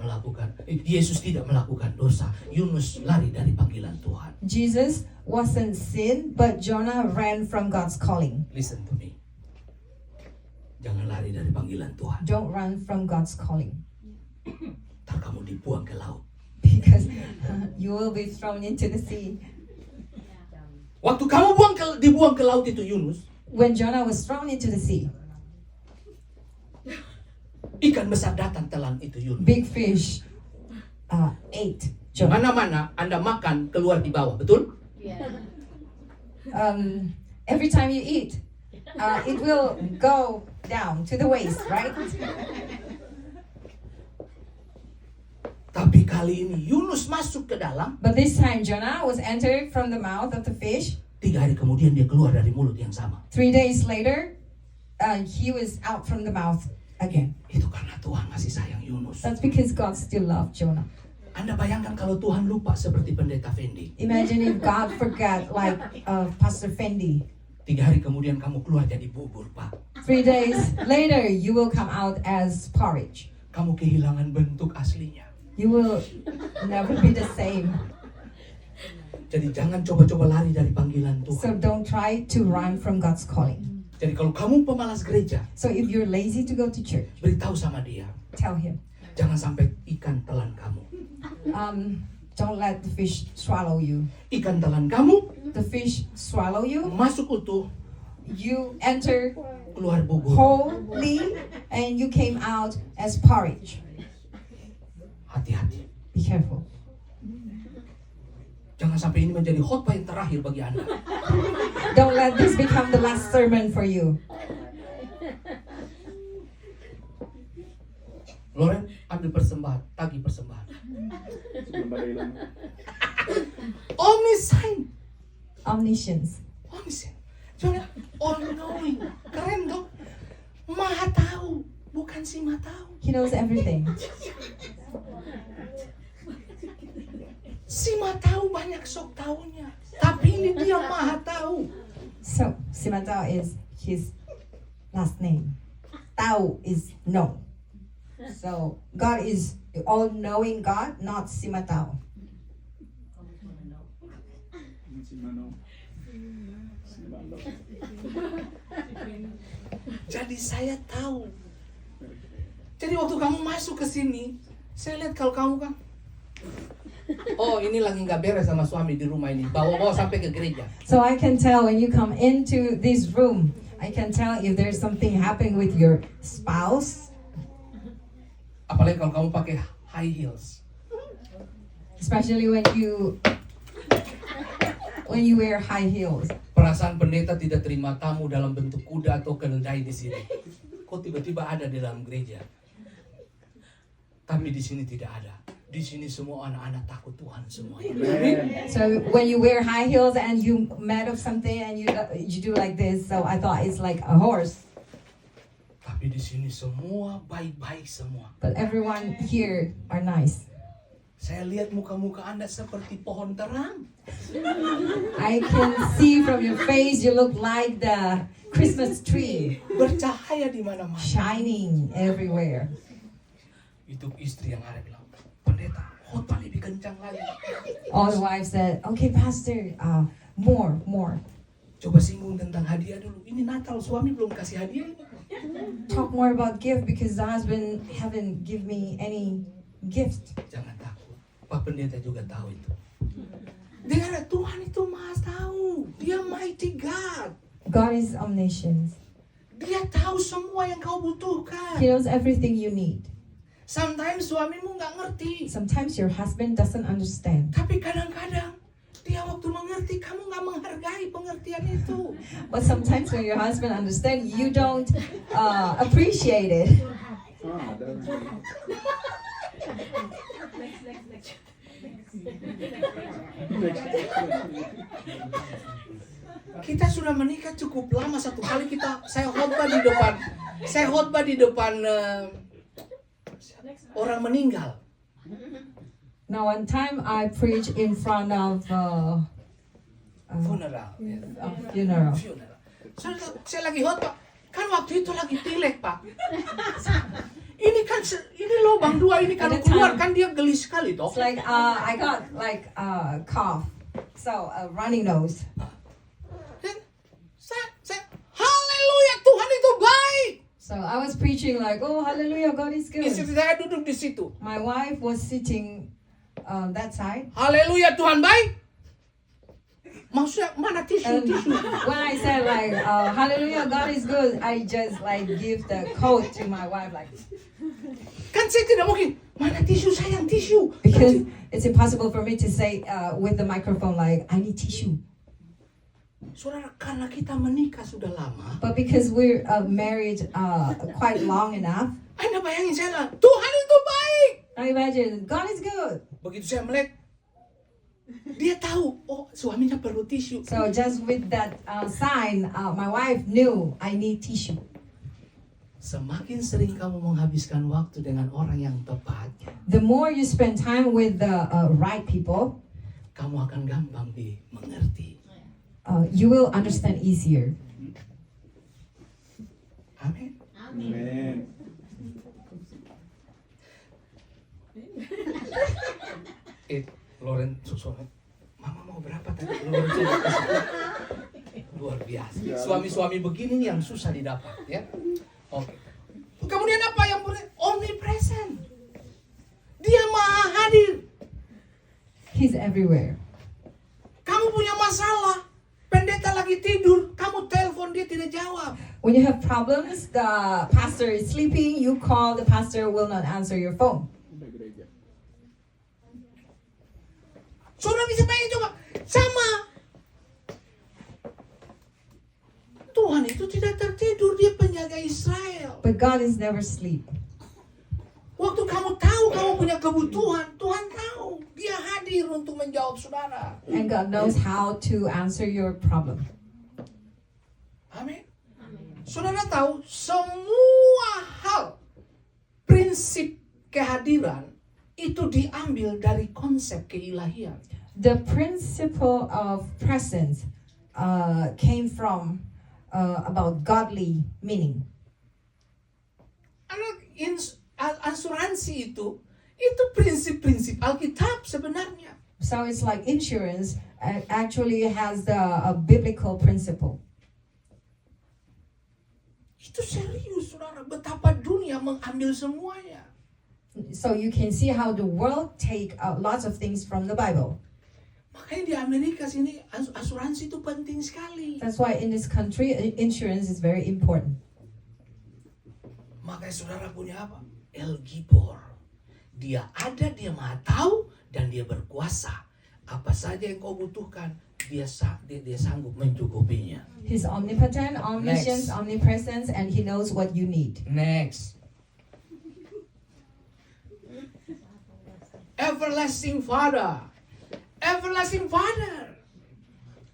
S2: melakukan dosa. Yunus lari dari panggilan Tuhan.
S3: Jesus wasn't sin, but Jonah ran from God's calling.
S2: Listen to me. Jangan lari dari panggilan Tuhan.
S3: Don't run from God's calling.
S2: Ntar kamu dibuang ke laut.
S3: Because you will be thrown into the sea.
S2: Waktu kamu dibuang ke laut itu Yunus,
S3: When Jonah was thrown into the sea,
S2: ikan besar datang telan itu Yunus.
S3: big fish ate Jonah.
S2: Mana-mana Anda makan keluar di bawah, betul?
S3: Every time you eat, it will go down to the waist, right?
S2: Tapi kali ini Yunus masuk ke dalam.
S3: But this time Jonah was entered from the mouth of the fish.
S2: 3 hari kemudian dia keluar dari mulut yang sama.
S3: 3 days later, he was out from the mouth again.
S2: Itu karena Tuhan masih sayang Yunus.
S3: That's because God still loved Jonah.
S2: Anda bayangkan kalau Tuhan lupa seperti pendeta Fendi.
S3: Imagine if God forgot like Pastor Fendi.
S2: 3 hari kemudian kamu keluar jadi bubur, Pak.
S3: 3 days later, you will come out as porridge.
S2: Kamu kehilangan bentuk aslinya.
S3: You will never be the same.
S2: Jadi jangan coba-coba lari dari panggilan
S3: So
S2: Tuhan.
S3: don't try to run from God's calling.
S2: Jadi kalau kamu pemalas gereja,
S3: So if you're lazy to go to church,
S2: beritahu sama dia,
S3: tell him.
S2: jangan sampai ikan telan kamu.
S3: Don't let the fish swallow you.
S2: Ikan telan kamu,
S3: The fish swallow you.
S2: masuk utuh,
S3: You enter
S2: keluar bubur.
S3: wholly, and you came out as porridge.
S2: Hati-hati.
S3: Be careful.
S2: Jangan sampai ini menjadi khotbah yang terakhir bagi Anda.
S3: Don't let this become the last sermon for you.
S2: Loren, ambil persembahan, tagih persembahan. Omniscient.
S3: Omniscience.
S2: Omniscient. Jangan all knowing. Keren dong. Maha tahu, bukan si maha tahu.
S3: He knows everything.
S2: Si maha tahu banyak sok tahunya. Tapi ini dia maha tahu.
S3: So, Simatao is his last name. Tao is no. So, God is all-knowing God, not Simatao.
S2: Jadi saya tahu. Jadi waktu kamu masuk ke sini, saya lihat kalau kamu kan, oh ini lagi nggak beres sama suami di rumah ini, bawa sampai ke gereja.
S3: So I can tell when you come into this room, I can tell if there's something happening with your spouse,
S2: Apalagi kalau kamu pakai high heels.
S3: especially when you wear high heels.
S2: Perasaan pendeta tidak terima tamu dalam bentuk kuda atau keledai di sini. Kok tiba-tiba ada di dalam gereja? Tapi di sini tidak ada. Di sini semua anak-anak takut Tuhan semuanya.
S3: So when you wear high heels and you mad of something and you do like this, so I thought it's like a horse.
S2: Tapi di sini semua baik-baik semua.
S3: But everyone here are nice.
S2: Saya lihat muka-muka Anda seperti pohon terang.
S3: I can see from your face you look like the Christmas tree,
S2: Bercahaya di mana-mana.
S3: shining everywhere.
S2: Itu istri yang ada bilang, pendeta, khotbah lebih kencang lagi.
S3: All the wives said, "Okay, Pastor, more."
S2: Coba singgung tentang hadiah dulu. Ini Natal, suami belum kasih hadiah ini.
S3: Talk more about gift because the husband haven't give me any gift.
S2: Jangan takut. Pak pendeta juga tahu itu. Dengar, Tuhan itu maha tahu. Dia mighty God.
S3: God is omniscient.
S2: Dia tahu semua yang kau butuhkan.
S3: He knows everything you need.
S2: Sometimes suamimu nggak ngerti.
S3: Sometimes your husband doesn't understand.
S2: Tapi kadang-kadang dia waktu mengerti, kamu nggak menghargai pengertian itu.
S3: But sometimes when your husband understands, you don't appreciate it.
S2: Kita sudah menikah cukup lama, satu kali saya khotbah di depan orang meninggal.
S3: Now, one time I preached in front of
S2: Funeral.
S3: a funeral.
S2: Saya lagi khotbah, kan waktu itu lagi pilek Pak. Ini kan ini lubang dua ini kalau
S3: At the time-
S2: keluar kan dia geli sekali toh.
S3: It's like I got like cough, so a running nose.
S2: Dan saya haleluya, Tuhan itu baik.
S3: So I was preaching like, oh hallelujah, God is good.
S2: Istri saya duduk di situ.
S3: My wife was sitting that side.
S2: Haleluya, Tuhan baik. Maksudnya mana tisu?
S3: And when I said like, hallelujah, God is good, I just like give the coat to my wife like,
S2: Kan saya tidak mungkin. Mana tisu sayang, tisu.
S3: because it's impossible for me to say with the microphone like, I need tissue.
S2: Saudara, karena kita menikah sudah lama,
S3: But because we're married quite long enough,
S2: Anda bayangin saya lah, Tuhan itu baik.
S3: I imagine God is good.
S2: Begitu saya melek, dia tahu, oh suaminya perlu tisu.
S3: So just with that sign, my wife knew I need tissue.
S2: Semakin sering kamu menghabiskan waktu dengan orang yang tepat,
S3: The more you spend time with the right people,
S2: kamu akan gampang dimengerti.
S3: you will understand easier.
S2: Amin.
S4: Amin.
S2: Loren, Mama mau berapa tadi? Luar biasa. Suami-suami begini yang susah didapat, ya. Oke. Kemudian apa yang omnipresent? Dia maha hadir.
S3: He's everywhere.
S2: Kamu punya masalah, pendeta lagi tidur, kamu telepon dia tidak jawab.
S3: When you have problems, the pastor is sleeping, you call, the pastor will not answer your phone.
S2: Saudara bisa bayangin coba, sama. Tuhan itu tidak tertidur, dia penjaga Israel.
S3: But God is never asleep.
S2: Waktu kamu tahu kamu punya kebutuhan, Tuhan tahu. Dia hadir untuk menjawab saudara.
S3: And God knows how to answer your problem.
S2: Amin. Saudara tahu, semua hal, prinsip kehadiran, itu diambil dari konsep keilahian.
S3: The principle of presence came from about godly meaning.
S2: Asuransi itu prinsip-prinsip Alkitab sebenarnya.
S3: So it's like insurance actually has the biblical principle.
S2: Itu serius, saudara. Betapa dunia mengambil semuanya.
S3: So you can see how the world take lots of things from the Bible.
S2: Makanya di Amerika sini asuransi itu penting sekali.
S3: That's why in this country, insurance is very important.
S2: Makanya saudara punya apa? El Gibor. Dia ada, dia maha tahu, dan dia berkuasa. Apa saja yang kau butuhkan, dia sanggup mencukupinya.
S3: He's omnipotent, omniscient,
S2: Next.
S3: omnipresent, and he knows what you need.
S2: Next. Everlasting Father. Everlasting Father.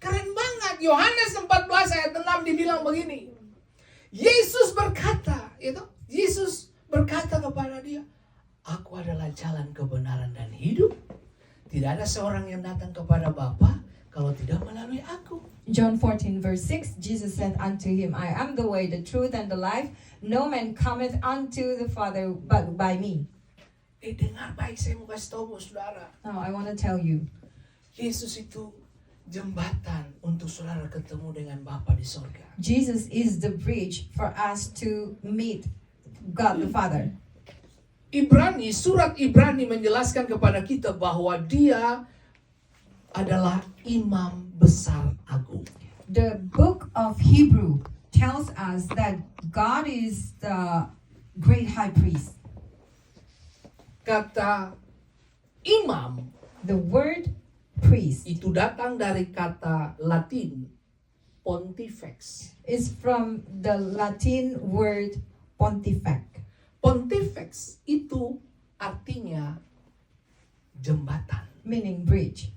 S2: Keren banget. Yohanes 14 ayat 6 dibilang begini. Yesus berkata, Yesus berkata kepada dia, Aku adalah jalan kebenaran dan hidup. Tidak ada seorang yang datang kepada Bapa kalau tidak melalui aku.
S3: John 14 verse 6, Jesus said unto him, I am the way, the truth, and the life. No man cometh unto the Father but by me.
S2: Dengar baik, saya mau kasih tahu saudara.
S3: Now I want to tell you,
S2: Yesus itu jembatan untuk saudara ketemu dengan Bapa di sorga.
S3: Jesus is the bridge for us to meet God the Father.
S2: Surat Ibrani menjelaskan kepada kita bahwa dia adalah imam besar agung.
S3: The book of Hebrew tells us that God is the great high priest.
S2: Kata imam
S3: The word priest
S2: itu datang dari kata Latin pontifex.
S3: is from the Latin word pontifex.
S2: Pontifex itu artinya jembatan.
S3: meaning bridge.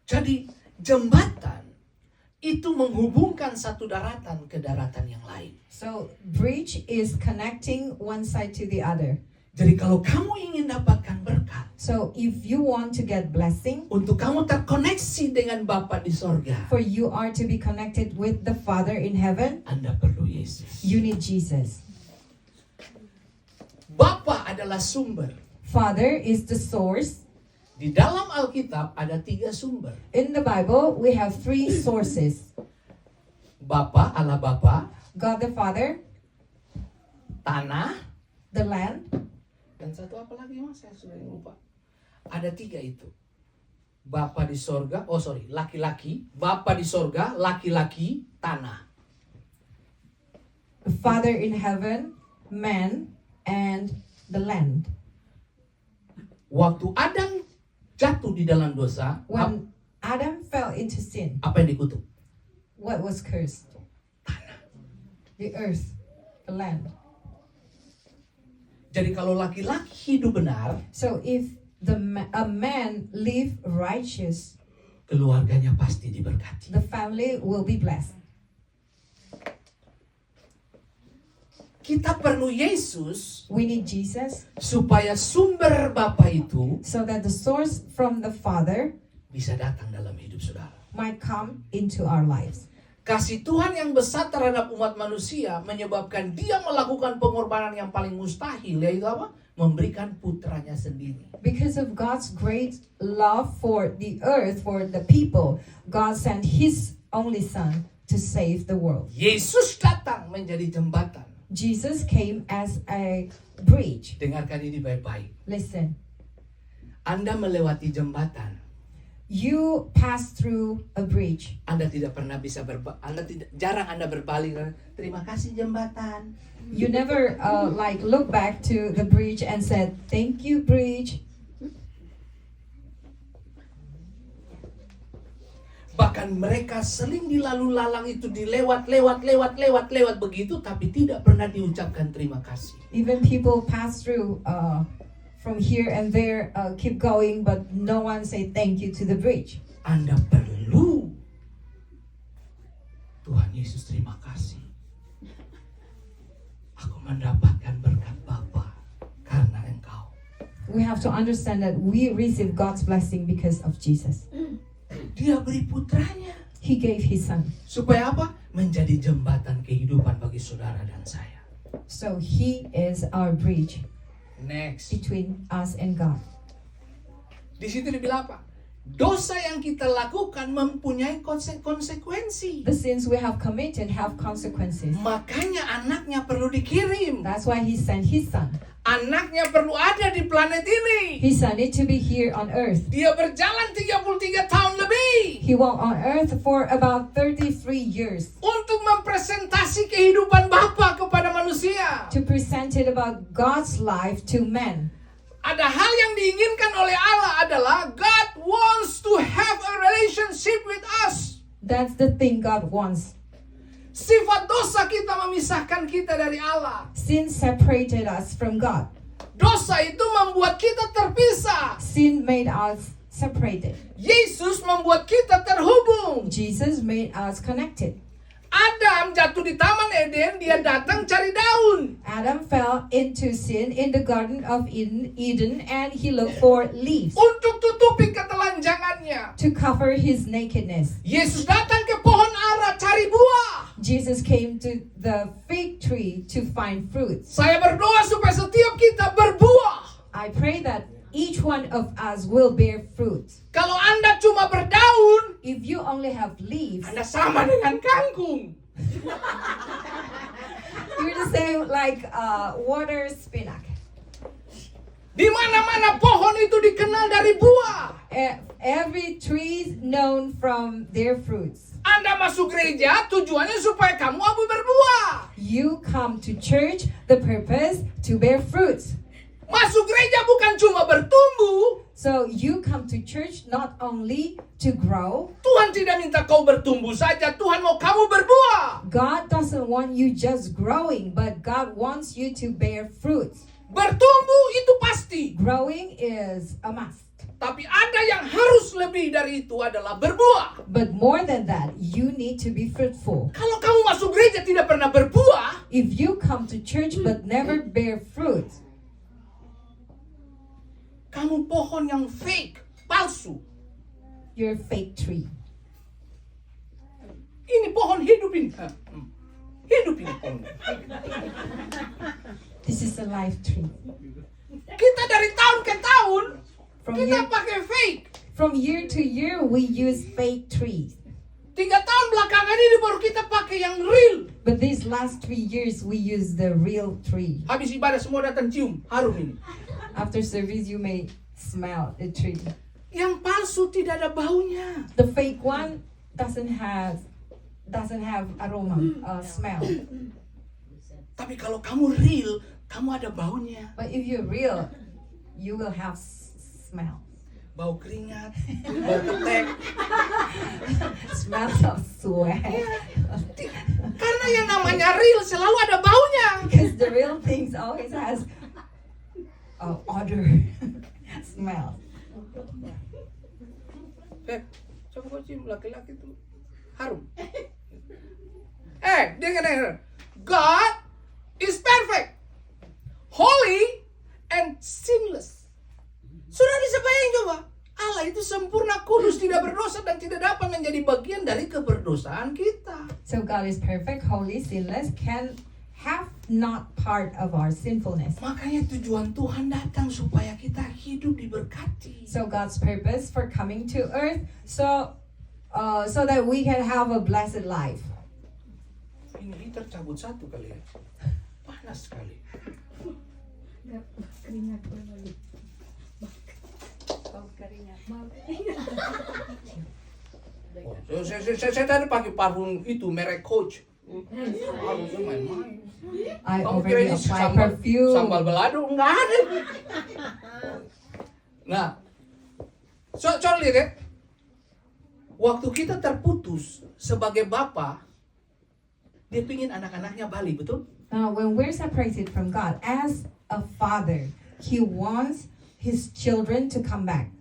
S2: Jadi jembatan itu menghubungkan satu daratan ke daratan yang lain.
S3: So bridge is connecting one side to the other.
S2: Jadi kalau kamu ingin dapatkan berkat,
S3: So if you want to get blessing,
S2: untuk kamu terkoneksi dengan Bapa di sorga,
S3: for you are to be connected with the Father in heaven,
S2: Anda perlu Yesus.
S3: you need Jesus.
S2: Bapa adalah sumber.
S3: Father is the source.
S2: Di dalam Alkitab ada 3 sumber.
S3: In the Bible, we have 3 sources.
S2: Bapa, Allah Bapa,
S3: God the Father,
S2: tanah,
S3: the land,
S2: dan satu apa lagi mas? Saya sudah lupa. Ada 3 itu. Bapa di sorga, laki-laki. Bapa di sorga, laki-laki, tanah.
S3: the Father in heaven, man, and the land.
S2: Waktu Adam jatuh di dalam dosa,
S3: When Adam fell into sin,
S2: apa yang dikutuk?
S3: what was cursed?
S2: Tanah.
S3: The earth, the land.
S2: Jadi kalau laki-laki hidup benar,
S3: So if a man live righteous,
S2: keluarganya pasti diberkati.
S3: the family will be blessed.
S2: Kita perlu Yesus
S3: We need Jesus
S2: supaya sumber Bapa itu
S3: so that the source from the Father
S2: bisa datang dalam hidup saudara.
S3: might come into our lives.
S2: Kasih Tuhan yang besar terhadap umat manusia menyebabkan dia melakukan pengorbanan yang paling mustahil, yaitu apa? Memberikan putranya sendiri.
S3: Because of God's great love for the earth, for the people, God sent His only Son to save the world.
S2: Yesus datang menjadi jembatan.
S3: Jesus came as a bridge.
S2: Dengarkan ini baik-baik.
S3: Listen,
S2: Anda melewati jembatan.
S3: you pass through a bridge.
S2: Anda tidak pernah bisa jarang Anda berbalik. Terima kasih jembatan.
S3: You never like look back to the bridge and said, "Thank you, bridge."
S2: Bahkan mereka sering dilalu lalang itu dilewat begitu, tapi tidak pernah diucapkan terima kasih.
S3: Even people pass through from here and there, keep going, but no one say thank you to the bridge.
S2: Anda perlu Tuhan Yesus, terima kasih. Aku mendapatkan berkat Bapa karena Engkau.
S3: We have to understand that we receive God's blessing because of Jesus.
S2: Dia beri putranya.
S3: He gave His Son.
S2: Supaya apa? Menjadi jembatan kehidupan bagi saudara dan saya.
S3: So He is our bridge
S2: Next.
S3: between us and God.
S2: Di situ dibilang apa? Dosa yang kita lakukan mempunyai konsekuensi.
S3: The sins we have committed have consequences.
S2: Makanya anaknya perlu dikirim.
S3: That's why He sent His Son.
S2: Anaknya perlu ada di planet ini.
S3: His Son need to be here on earth.
S2: Dia berjalan 33 tahun lebih
S3: He walked on earth for about 33 years
S2: untuk mempresentasi kehidupan Bapa kepada manusia.
S3: to present it about God's life to men.
S2: Ada hal yang diinginkan oleh Allah adalah God wants to have a relationship with us.
S3: That's the thing God wants.
S2: Sifat dosa kita memisahkan kita dari Allah.
S3: Sin separated us from God.
S2: Dosa itu membuat kita terpisah.
S3: Sin made us separated.
S2: Yesus membuat kita terhubung.
S3: Jesus made us connected.
S2: Adam jatuh di Taman Eden, dia datang cari daun.
S3: Adam fell into sin in the Garden of Eden and he looked for leaves
S2: Untuk tutupi ketelanjangannya.
S3: to cover his nakedness.
S2: Yesus datang ke pohon ara cari buah.
S3: Jesus came to the fig tree to find fruits.
S2: Saya berdoa supaya setiap kita berbuah.
S3: I pray that each one of us will bear fruits.
S2: Kalau Anda cuma berdaun,
S3: If you only have leaves,
S2: Anda sama dengan kangkung.
S3: you're the same like water spinach.
S2: Di mana-mana pohon itu dikenal dari buah.
S3: Every tree is known from their fruits.
S2: Anda masuk gereja tujuannya supaya kamu berbuah.
S3: You come to church, the purpose to bear fruits.
S2: Masuk gereja bukan cuma bertumbuh.
S3: So you come to church not only to grow.
S2: Tuhan tidak minta kau bertumbuh saja, Tuhan mau kamu berbuah.
S3: God doesn't want you just growing, but God wants you to bear fruits.
S2: Bertumbuh pasti.
S3: Growing is a must.
S2: Tapi ada yang harus lebih dari itu adalah berbuah.
S3: But more than that, you need to be fruitful.
S2: Kalau kamu masuk gereja tidak pernah berbuah,
S3: If you come to church but never bear fruit,
S2: kamu pohon yang fake, palsu.
S3: you're a fake tree.
S2: Ini pohon hidup ini. Hidup ini pohon.
S3: This is a life tree.
S2: Kita dari tahun ke tahun,
S3: From
S2: kita
S3: year,
S2: pakai fake.
S3: from year to year, we use fake trees.
S2: 3 tahun belakangan ini baru kita pakai yang real.
S3: But these last 3 years, we use the real tree.
S2: Habis ibadah semua datang cium, harum ini.
S3: After service, you may smell the tree.
S2: Yang palsu tidak ada baunya.
S3: The fake one doesn't have aroma, smell.
S2: Tapi kalau kamu real, kamu ada baunya.
S3: But if you're real, you will have smell.
S2: Bau keringat, bau ketek.
S3: Smells of sweat.
S2: Karena yang namanya real selalu ada baunya.
S3: Because the real things always has odor, smell.
S2: Coba kau cium laki-laki itu harum. Dengar. God is perfect, holy, and sinless. Sudah disebayang coba. Allah itu sempurna, kudus, tidak berdosa dan tidak dapat menjadi bagian dari keberdosaan kita.
S3: So God is perfect, holy, sinless, can have not part of our sinfulness.
S2: Makanya tujuan Tuhan datang supaya kita hidup diberkati.
S3: So God's purpose for coming to earth, so that we can have a blessed life.
S2: Ini heater cabut satu kali ya. Panas sekali.
S4: Keringat berbalik. Bau keringat.
S2: Oh, saya tadi pakai parfum itu merek Coach. Harusnya main-main.
S3: I
S2: Kamu kira
S3: already
S2: ini
S3: apply perfume.
S2: sambal balado? Enggak ada. Nah, coba lihat ya. Waktu kita terputus sebagai bapak, dia pingin anak-anaknya balik, betul?
S3: Now, when we're separated from God, as a father, He wants His children to come back.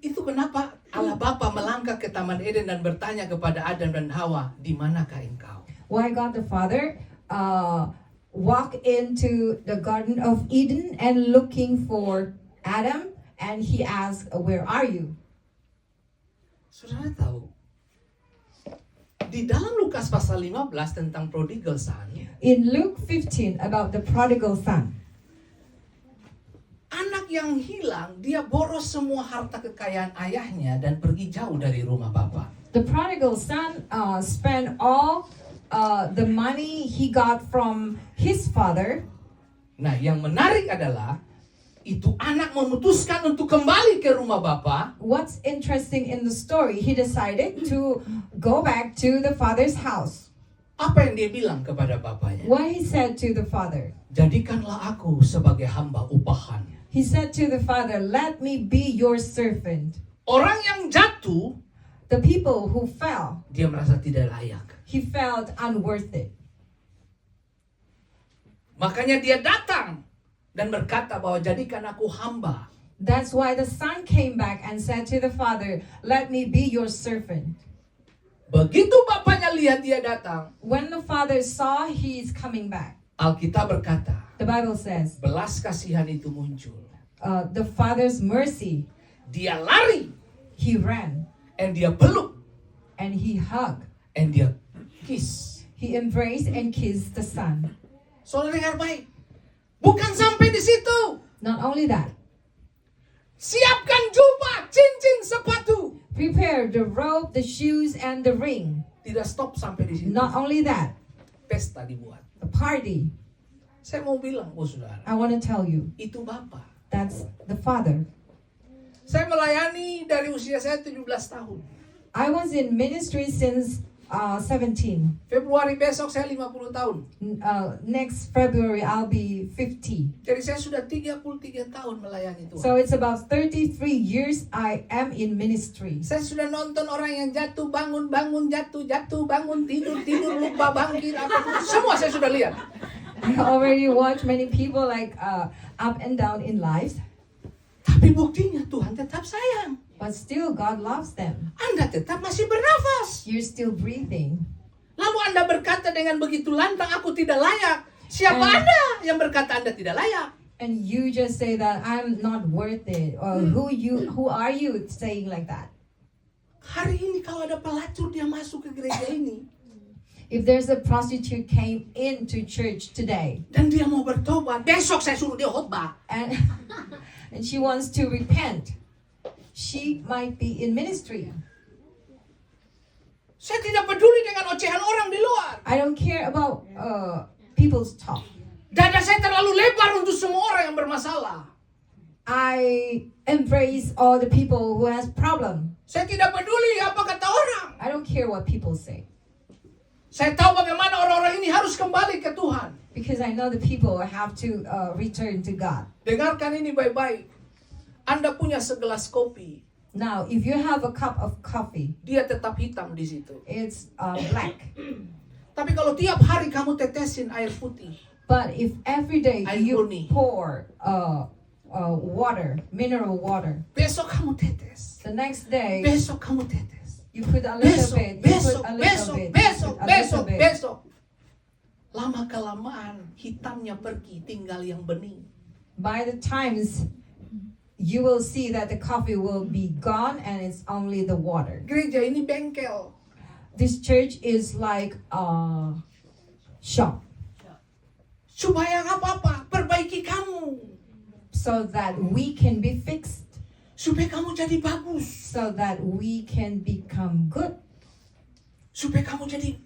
S2: Itu kenapa Allah Bapa melangkah ke Taman Eden dan bertanya kepada Adam dan Hawa, di manakah engkau?
S3: Why God the Father walked into the Garden of Eden and looking for Adam, and He asked, "Where are you?"
S2: Saudara tahu, di dalam Lukas pasal 15 tentang prodigal son,
S3: In Luke 15, about the prodigal son,
S2: anak yang hilang, dia boros semua harta kekayaan ayahnya dan pergi jauh dari rumah bapa.
S3: the prodigal son spent all the money he got from his father.
S2: Nah, yang menarik adalah itu anak memutuskan untuk kembali ke rumah bapa.
S3: What's interesting in the story, he decided to go back to the father's house.
S2: Apa yang dia bilang kepada bapaknya?
S3: What he said to the father?
S2: Jadikanlah aku sebagai hamba upahan.
S3: He said to the father, "Let me be your servant."
S2: Orang yang jatuh,
S3: The people who fell,
S2: dia merasa tidak layak.
S3: he felt unworthy.
S2: Makanya dia datang dan berkata bahwa jadikan aku hamba.
S3: That's why the son came back and said to the father, "Let me be your servant."
S2: Begitu bapaknya lihat dia datang,
S3: When the father saw he's coming back,
S2: Alkitab berkata,
S3: the Bible says,
S2: belas kasihan itu muncul.
S3: the father's mercy,
S2: Dia lari,
S3: he ran
S2: and dia peluk,
S3: and he hugged.
S2: and dia kiss.
S3: He embraced and kissed the son.
S2: Saudara dengar baik. Bukan sampai di situ.
S3: Not only that,
S2: Siapkan jubah, cincin, sepatu.
S3: prepare the robe, the shoes, and the ring.
S2: Tidak stop sampai di situ.
S3: Not only that,
S2: Pesta dibuat.
S3: a party.
S2: Saya mau bilang, saudara,
S3: I want to tell you,
S2: itu Bapak.
S3: that's the father.
S2: Saya melayani dari usia saya 17 tahun.
S3: I was in ministry since 17.
S2: Februari besok saya 50 tahun.
S3: Next February, I'll be 50.
S2: Jadi saya sudah 33 tahun melayani Tuhan.
S3: So it's about 33 years I am in ministry.
S2: Saya sudah nonton orang yang jatuh, bangun, bangun, jatuh, jatuh, bangun, tidur, tidur, lupa bangkit, apa semua saya sudah lihat.
S3: I already watched many people like up and down in life.
S2: Tapi buktinya Tuhan tetap sayang.
S3: But still, God loves them.
S2: Anda tetap masih bernafas.
S3: You're still breathing.
S2: Lalu Anda berkata dengan begitu lantang, aku tidak layak. Siapa Anda yang berkata Anda tidak layak?
S3: And you just say that I'm not worth it. Or who are you saying like that?
S2: Hari ini kalau ada pelacur dia masuk ke gereja ini.
S3: If there's a prostitute came into church today
S2: Dan dia mau bertobat. Besok saya suruh dia khotbah.
S3: and and she wants to repent, she might be in ministry.
S2: Saya tidak peduli dengan ocehan orang di luar.
S3: I don't care about people's talk.
S2: Dada saya terlalu lebar untuk semua orang yang bermasalah.
S3: I embrace all the people who has problem.
S2: Saya tidak peduli apa kata orang.
S3: I don't care what people say
S2: Saya tahu bagaimana orang-orang ini harus kembali ke Tuhan.
S3: because I know the people have to return to God.
S2: Dengarkan ini baik-baik. Anda punya segelas kopi,
S3: Now, if you have a cup of coffee,
S2: dia tetap hitam di situ.
S3: it's black.
S2: Tapi kalau tiap hari kamu tetesin air putih,
S3: But if every day
S2: Air
S3: you
S2: murni.
S3: pour water, mineral water,
S2: besok kamu tetes.
S3: the next day
S2: Besok kamu tetes.
S3: you put a little
S2: Besok,
S3: bit, you
S2: besok,
S3: put a little
S2: besok,
S3: bit, you
S2: besok,
S3: put a little
S2: besok,
S3: bit.
S2: besok. Lama kelamaan hitamnya pergi, tinggal yang bening.
S3: By the times you will see that the coffee will be gone and it's only the water.
S2: Gereja ini bengkel.
S3: This church is like a shop,
S2: Supaya apa-apa, perbaiki kamu.
S3: so that we can be fixed,
S2: Supaya kamu jadi bagus.
S3: so that we can become good,
S2: Supaya kamu jadi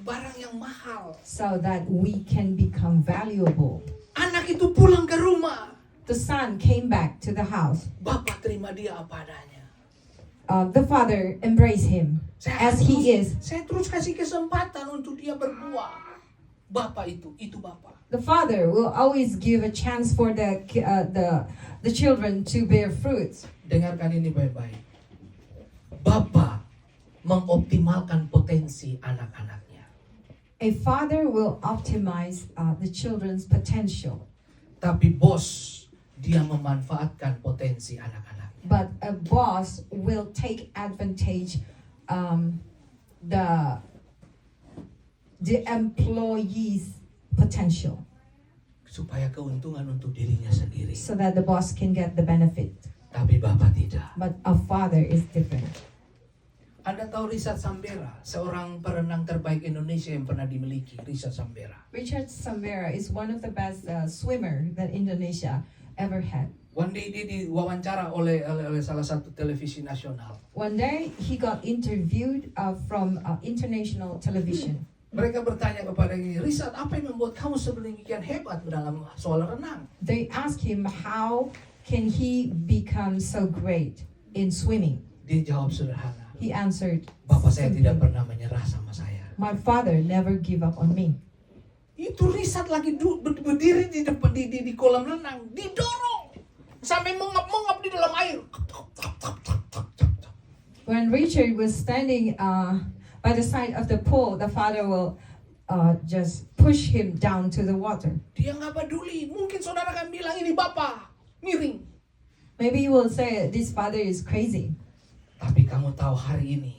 S2: barang yang mahal.
S3: so that we can become valuable.
S2: Anak itu pulang ke rumah.
S3: The son came back to the house.
S2: Bapak terima dia apa adanya.
S3: The father embraced him as he is.
S2: Saya terus kasih kesempatan untuk dia berbuah. Bapak itu Bapak.
S3: The father will always give a chance for the children to bear fruits.
S2: Dengarkan ini baik-baik. Bapak mengoptimalkan potensi anak-anaknya.
S3: A father will optimize the children's potential,
S2: Tapi bos, dia memanfaatkan potensi anak-anaknya.
S3: but a boss will take advantage the employee's potential,
S2: Supaya keuntungan untuk dirinya sendiri.
S3: so that the boss can get the benefit.
S2: Tapi Bapak tidak.
S3: But a father is different.
S2: Anda tahu Richard Sambera, seorang perenang terbaik Indonesia yang pernah dimiliki, Richard Sambera.
S3: Richard Sambera is one of the best swimmer that Indonesia ever had.
S2: One day dia diwawancara oleh salah satu televisi nasional.
S3: One day he got interviewed from international television.
S2: Mereka bertanya kepada dia, Richard, apa yang membuat kamu sedemikian hebat dalam soal renang?
S3: They asked him how can he become so great in swimming.
S2: Dia jawab sederhana,
S3: He answered,
S2: Bapak saya tidak
S3: simply,
S2: pernah menyerah sama saya.
S3: my father never give up on me.
S2: Itu Richard lagi berdiri di depan di kolam renang, didorong sampai mengap-mengap di dalam air.
S3: When Richard was standing by the side of the pool, the father will just push him down to the water.
S2: Dia nggak peduli. Mungkin saudara akan bilang ini Bapak miring.
S3: Maybe you will say this father is crazy.
S2: Tapi kamu tahu hari ini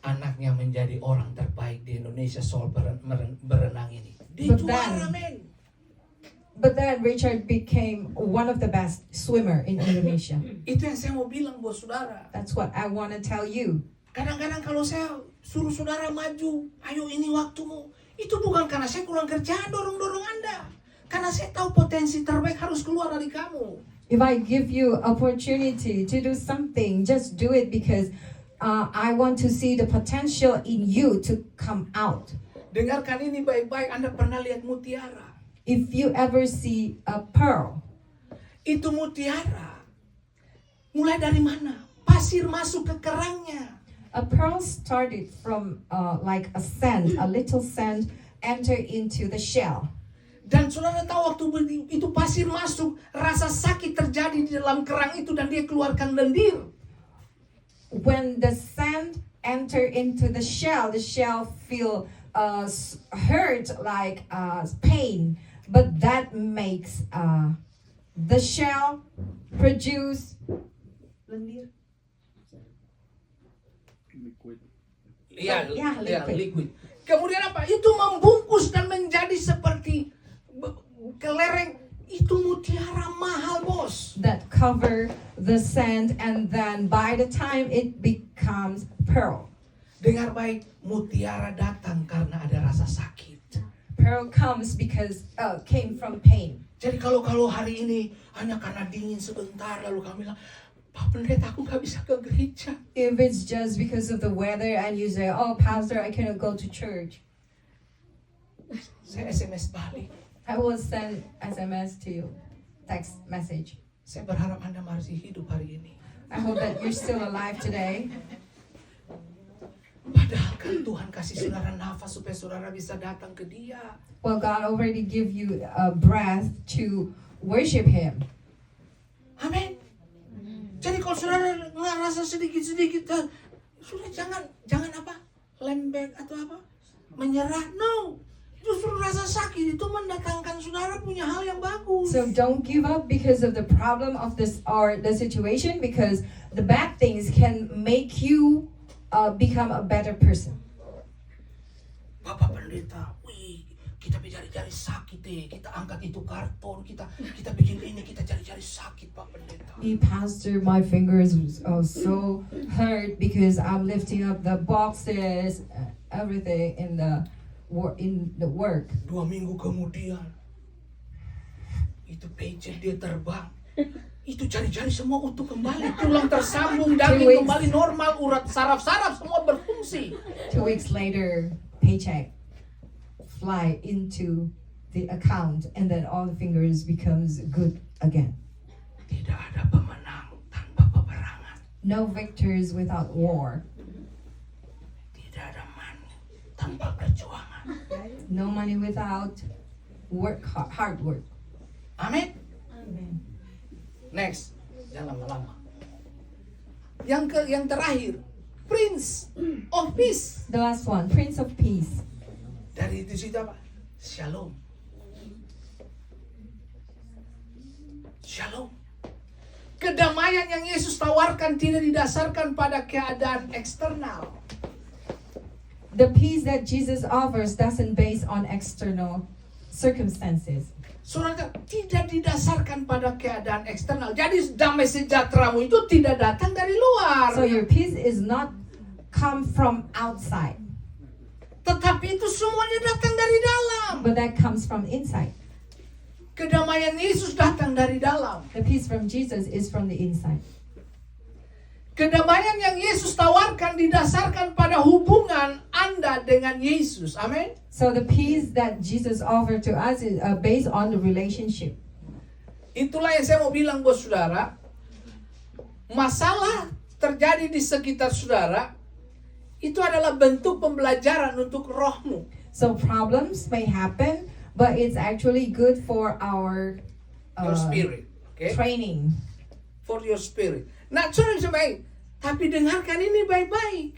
S2: anaknya menjadi orang terbaik di Indonesia soal berenang ini. Dia
S3: But
S2: juara,
S3: then-
S2: men.
S3: But then Richard became one of the best swimmer in Indonesia.
S2: Itu yang saya mau bilang buat saudara.
S3: That's what I want to tell you.
S2: Kadang-kadang kalau saya suruh saudara maju, ayo ini waktumu. Itu bukan karena saya kurang kerjaan dorong-dorong Anda. Karena saya tahu potensi terbaik harus keluar dari kamu.
S3: If I give you opportunity to do something, just do it because I want to see the potential in you to come out.
S2: Dengarkan ini baik-baik, Anda pernah lihat mutiara.
S3: If you ever see a pearl,
S2: Itu mutiara. Mulai dari mana? Pasir masuk ke kerangnya.
S3: a pearl started from like a sand, a little sand enter into the shell.
S2: Dan saudara tahu waktu itu pasir masuk, rasa sakit terjadi di dalam kerang itu dan dia keluarkan lendir.
S3: When the sand enter into the shell feel hurt like pain, but that makes the shell produce lendir.
S2: Iya,
S3: Ya,
S2: iya,
S3: liquid.
S2: liquid. Kemudian apa? Itu membungkus dan menjadi seperti kelereng. Itu mutiara mahal, bos.
S3: That cover the sand, and then by the time it becomes pearl.
S2: Dengar baik, mutiara datang karena ada rasa sakit.
S3: Pearl comes because came from pain.
S2: Jadi kalau hari ini hanya karena dingin sebentar lalu kami bilang, Pak Pendeta aku nggak bisa ke gereja.
S3: If it's just because of the weather and you say, "Oh, Pastor, I cannot go to church,"
S2: Saya SMS balik.
S3: I will send SMS to you, text message.
S2: Saya berharap Anda masih hidup hari ini.
S3: I hope that you're still alive today.
S2: Padahal kan Tuhan kasih saudara nafas supaya saudara bisa datang ke Dia.
S3: Well, God already give you a breath to worship Him.
S2: Amin. Jadi kalau saudara ngerasa sedikit-sedikit, sudah jangan apa, lembek atau apa, menyerah. No. Justru rasa sakit itu mendatangkan saudara punya hal yang bagus.
S3: So don't give up because of the problem of this or the situation, because the bad things can make you become a better person.
S2: Bapak Pendeta, kita cari-cari sakit kita angkat itu karton, kita bikin ini, kita cari-cari sakit, Pak Pendeta.
S3: Hey, Pastor, my fingers are so hurt because I'm lifting up the boxes, everything in the work.
S2: 2 minggu kemudian, itu paycheck dia terbang. Itu cari-cari semua utuh kembali, tulang tersambung, daging kembali normal, urat saraf-saraf semua berfungsi.
S3: 2 weeks later, paycheck fly into the account, and then all the fingers becomes good again.
S2: Tidak ada pemenang tanpa peperangan.
S3: No victors without war.
S2: Tidak ada money tanpa perjuangan.
S3: No money without hard work.
S2: Amin.
S3: Amen.
S2: Next, jangan lama-lama. Yang terakhir, Prince of Peace.
S3: The last one, Prince of Peace.
S2: Dari itu situ apa? Shalom. Shalom. Kedamaian yang Yesus tawarkan tidak didasarkan pada keadaan eksternal.
S3: The peace that Jesus offers doesn't base on external circumstances.
S2: Saudara, tidak didasarkan pada keadaan eksternal. Jadi damai sejahteramu itu tidak datang dari luar.
S3: So your peace is not come from outside,
S2: Tetapi itu semuanya datang dari dalam.
S3: but that comes from inside.
S2: Kedamaian Yesus datang dari dalam.
S3: The peace from Jesus is from the inside.
S2: Kedamaian yang Yesus tawarkan didasarkan pada hubungan Anda dengan Yesus. Amin.
S3: So the peace that Jesus offered to us is based on the relationship.
S2: Itulah yang saya mau bilang buat saudara. Masalah terjadi di sekitar saudara itu adalah bentuk pembelajaran untuk rohmu.
S3: So problems may happen, but it's actually good for our
S2: Your spirit. Okay?
S3: training.
S2: For your spirit. Nah, saudara, tapi dengarkan ini baik-baik.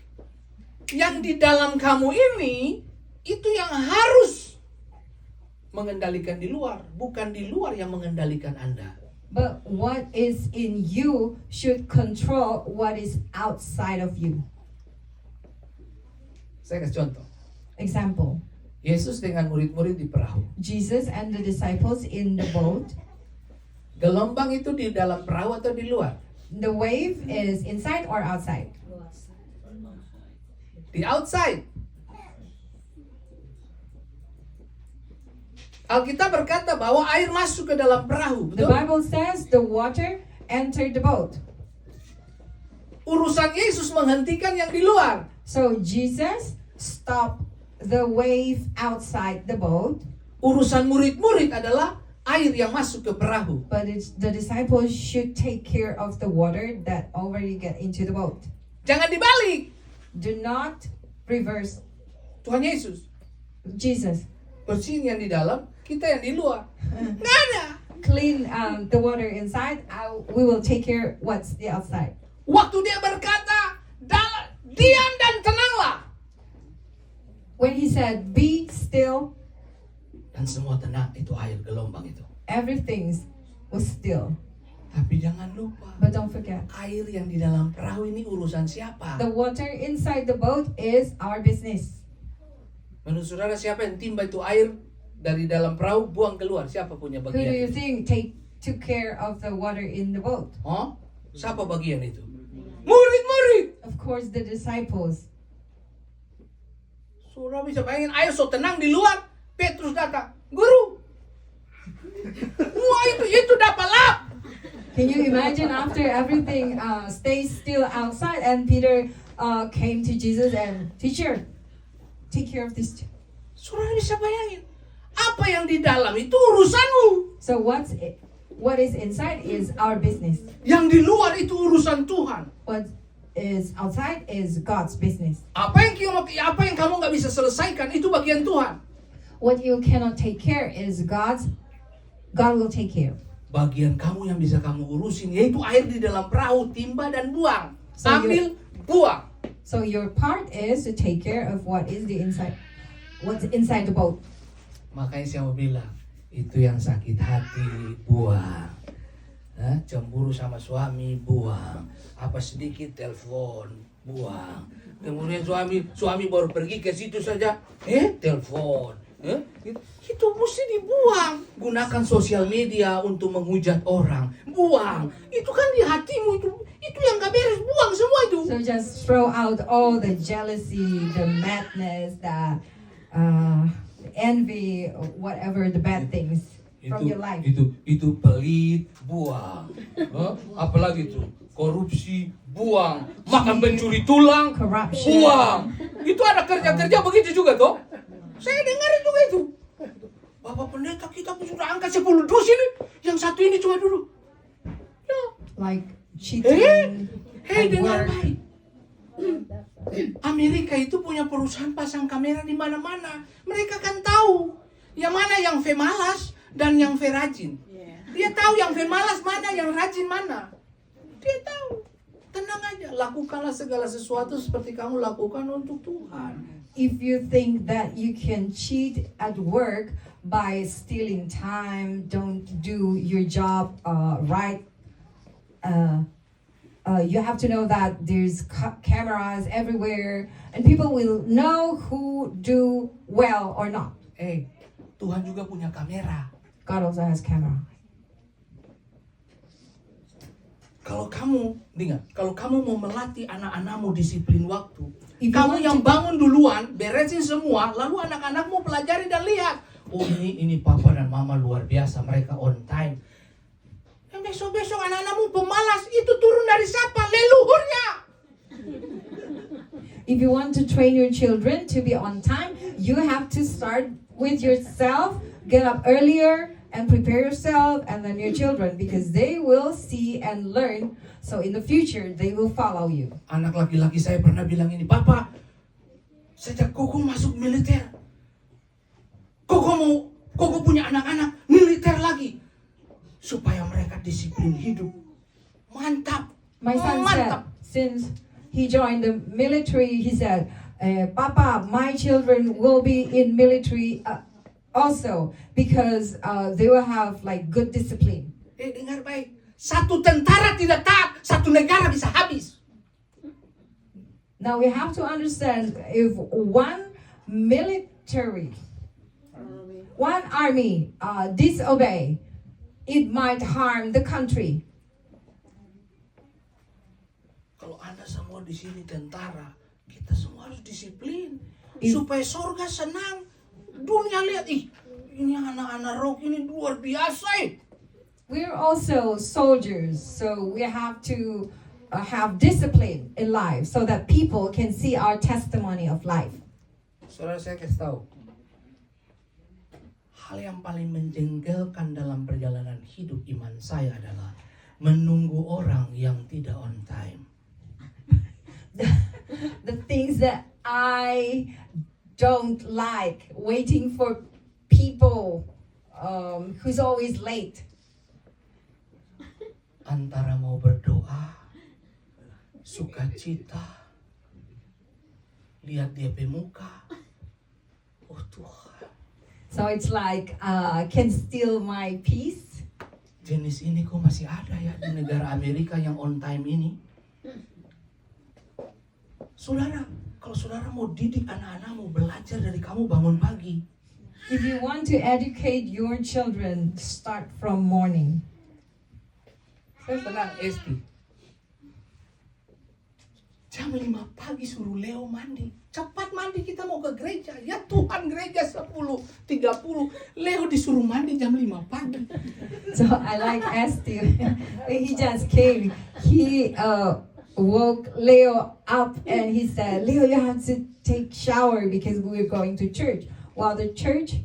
S2: Yang di dalam kamu ini, itu yang harus mengendalikan di luar. Bukan di luar yang mengendalikan Anda.
S3: But what is in you should control what is outside of you.
S2: Saya kasih contoh.
S3: Example,
S2: Yesus dengan murid-murid di perahu.
S3: Jesus and the disciples in the boat.
S2: Gelombang itu di dalam perahu atau di luar?
S3: The wave is inside or outside?
S2: Di outside. Alkitab berkata bahwa air masuk ke dalam perahu,
S3: The
S2: betul?
S3: Bible says the water entered the boat.
S2: Urusan Yesus menghentikan yang di luar.
S3: So Jesus stopped the wave outside the boat,
S2: Urusan murid-murid adalah air yang masuk ke perahu.
S3: but the disciples should take care of the water that already get into the boat.
S2: Jangan dibalik.
S3: Do not reverse
S2: Tuhan Yesus
S3: Jesus.
S2: bersihin yang di dalam, kita yang di luar. Nggak ada.
S3: Clean the water inside, we will take care what's the outside.
S2: Waktu dia berkata, diam dan tenanglah.
S3: When he said, be still,
S2: Dan semua tenang, itu air gelombang itu.
S3: everything's was still.
S2: Tapi jangan lupa,
S3: But don't forget,
S2: air yang di dalam perahu ini urusan siapa?
S3: the water inside the boat is our business.
S2: Menurut saudara siapa yang timba itu air dari dalam perahu buang keluar? Siapa punya
S3: Who do
S2: bagian?
S3: you think took care of the water in the boat?
S2: Oh? Siapa bagian itu? Murid-murid.
S3: Of course, the disciples.
S2: Saudara bisa bayangin air so tenang di luar, Petrus datang, guru. Wah itu dapat lap.
S3: Can you imagine after everything stays still outside and Peter came to Jesus and, teacher, take care of this.
S2: Saudara bisa bayangin, apa yang di dalam itu urusanmu.
S3: So what is inside is our business.
S2: Yang di luar itu urusan Tuhan.
S3: What is outside is God's business.
S2: Apa yang kamu nggak bisa selesaikan itu bagian Tuhan.
S3: What you cannot take care is God will take care.
S2: Bagian kamu yang bisa kamu urusin yaitu air di dalam perahu, timba dan buang.
S3: So
S2: Ambil, buang.
S3: So your part is to take care of what's inside the boat.
S2: Makanya saya mau bilang, itu yang sakit hati, buang. Cemburu sama suami, buang. Apa sedikit telepon, buang. Kemudian suami baru pergi ke situ saja, telepon. Itu mesti dibuang. Gunakan sosial media untuk menghujat orang, buang. Itu kan di hatimu, itu yang gak beres, buang semua itu.
S3: So just throw out all the jealousy, the madness, the envy, whatever the bad things from your life.
S2: Itu pelit, buang. Apalagi itu korupsi, buang. Makan pencuri tulang,
S3: Corruption.
S2: buang. Itu ada kerja-kerja begitu juga toh. Saya dengar juga itu. Bapak pendeta kita pun sudah angkat 10 dus ini. Yang satu ini cuma dulu. Ya.
S3: Like cheating at
S2: Dengar
S3: work.
S2: baik. Amerika itu punya perusahaan pasang kamera di mana-mana. Mereka kan tahu yang mana yang malas dan yang rajin. Dia tahu yang malas mana, yang rajin mana. Dia tahu. Tenang aja, lakukanlah segala sesuatu seperti kamu lakukan untuk Tuhan.
S3: If you think that you can cheat at work by stealing time, don't do your job right, you have to know that there's cameras everywhere and people will know who do well or not.
S2: Tuhan juga punya kamera.
S3: God also has camera.
S2: Kalau kamu mau melatih anak-anakmu disiplin waktu,
S3: If you
S2: kamu
S3: want
S2: yang
S3: to-
S2: bangun duluan, beresin semua, lalu anak-anakmu pelajari dan lihat. Oh ini papa dan mama luar biasa, mereka on time. Yang besok-besok anak-anakmu pemalas, itu turun dari siapa? Leluhurnya.
S3: If you want to train your children to be on time, you have to start with yourself, get up earlier and prepare yourself and then your children, because they will see and learn. So in the future, they will follow you.
S2: Anak laki-laki saya pernah bilang ini, Papa, sejak Koko masuk militer, Koko punya anak-anak militer lagi, supaya mereka disiplin hidup. Mantap.
S3: My son
S2: Mantap.
S3: said, since he joined the military, he said, Papa, my children will be in military also, because they will have like good discipline.
S2: Dengar baik. Satu tentara tidak taat, satu negara bisa habis.
S3: Now we have to understand, if one army disobey, it might harm the country.
S2: Kalau Anda semua di sini tentara, kita semua harus disiplin
S3: If-
S2: supaya surga senang. Dunia lihat, ini anak-anak rock ini luar biasa.
S3: We're also soldiers, so we have to have discipline in life so that people can see our testimony of life.
S2: Saudara, saya kasih tahu. Hal yang paling menjengkelkan dalam perjalanan hidup iman saya adalah menunggu orang yang tidak on time.
S3: The things that I don't like, waiting for people who's always late.
S2: Antara mau berdoa, sukacita, lihat dia pemuka. Oh Tuhan,
S3: So it's like can steal my peace.
S2: jenis ini kok masih ada ya di negara Amerika yang on time ini. Saudara, kalau saudara mau didik anak-anakmu, belajar dari kamu bangun pagi.
S3: If you want to educate your children, start from morning.
S2: Saya tenang SD. Jam 5 pagi suruh Leo mandi. Cepat mandi, kita mau ke gereja. Ya Tuhan, gereja 10:30. Leo disuruh mandi jam 5 pagi.
S3: So I like Esti. He just came. He woke Leo up and he said, Leo, you have to take shower because we're going to church. While the church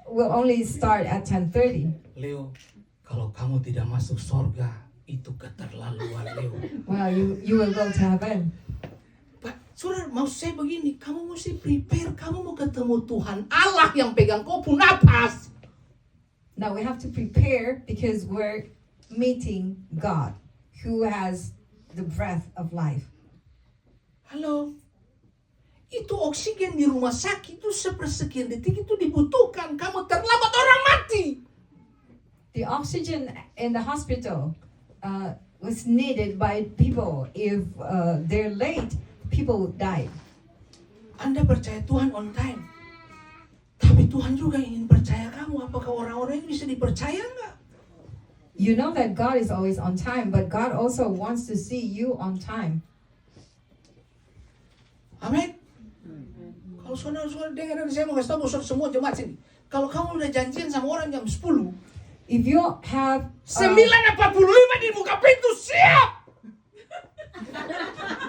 S3: will only start at 10:30.
S2: Leo, kalau kamu tidak masuk surga, itu keterlaluan, Leo.
S3: Well, you will go to heaven.
S2: Pak, saudara, mau saya begini, kamu mesti prepare, kamu mau ketemu Tuhan Allah yang pegang kopu napas.
S3: Now we have to prepare because we're meeting God who has the breath of life.
S2: Halo, itu oksigen di rumah sakit itu sepersekian detik itu dibutuhkan. Kamu terlambat, orang mati.
S3: The oxygen in the hospital was needed by people. If they're late, people die.
S2: Anda percaya Tuhan on time, tapi Tuhan juga ingin percaya kamu. Apakah orang-orang ini bisa dipercaya enggak?
S3: You know that God is always on time, but God also wants to see you on time.
S2: Amin. Kalau saudara-saudara dengar dari saya mau kasih tahu semua jemaat sini. Kalau kamu udah janjian sama orang jam 10,
S3: If you have
S2: 9:45 di buka pintu, siap.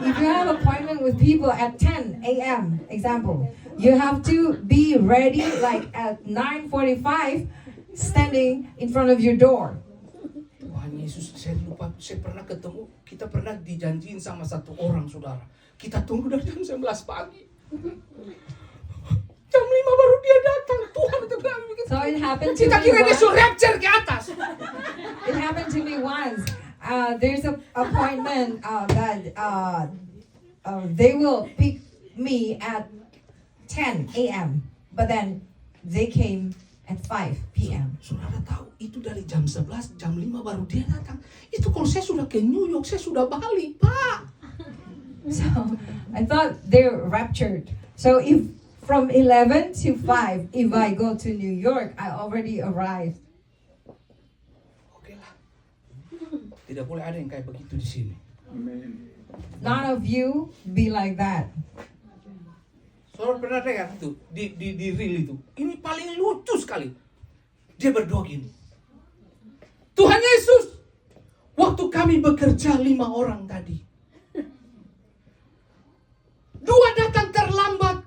S3: if you have appointment with people at 10 a.m., example, you have to be ready like at 9:45, standing in front of your door.
S2: Tuhan Yesus, saya lupa, saya pernah ketemu, kita pernah dijanjiin sama satu orang, saudara. Kita tunggu dari jam 11 pagi. Jam 5 baru dia datang. Tuhan itu bilang begitu.
S3: So it happened to
S2: Kita
S3: me
S2: kira dia
S3: once.
S2: suruh rapture ke atas.
S3: It happened to me once. There's a appointment that they will pick me at 10 a.m. But then they came at 5 p.m.
S2: Saudara tahu, itu dari jam 11, jam 5 baru dia datang. Itu kalau saya sudah ke New York, saya sudah balik, Pak.
S3: So I thought they're raptured. So if from 11 to 5, if I go to New York, I already arrived.
S2: Oke lah. Tidak boleh ada yang kayak begitu di sini.
S3: None of you be like that.
S2: Saudara pernah dengar tuh di reel itu. Ini paling lucu sekali. Dia berdoa gini. Tuhan Yesus, waktu kami bekerja 5 orang tadi, 2 datang terlambat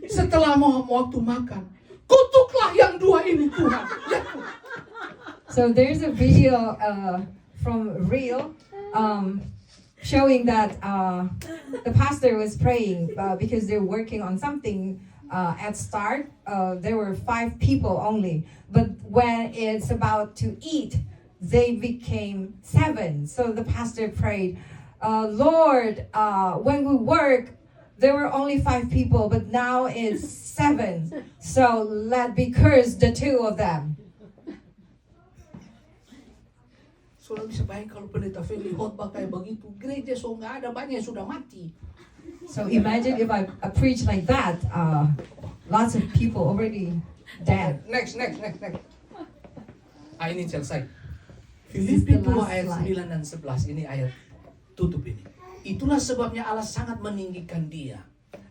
S2: setelah mau waktu makan. Kutuklah yang 2 ini, Tuhan. Ya Tuhan.
S3: So there's a video from Reel showing that the pastor was praying because they're working on something at start. There were 5 people only, but when it's about to eat, they became 7. So the pastor prayed, Lord, when we work, there were only 5 people, but now it's 7. So let be cursed the 2 of them.
S2: Saudara bisa bayangin kalau pendeta Feli khotbah kayak begitu, gereja so nggak ada, banyak yang sudah mati.
S3: So imagine if I preach like that, lots of people already dead.
S2: Next. Ini selesai.
S3: This is
S2: Filipi
S3: the
S2: 2
S3: last
S2: ayat
S3: slide.
S2: 9 dan 11, ini ayat tutup ini. Itulah sebabnya Allah sangat meninggikan dia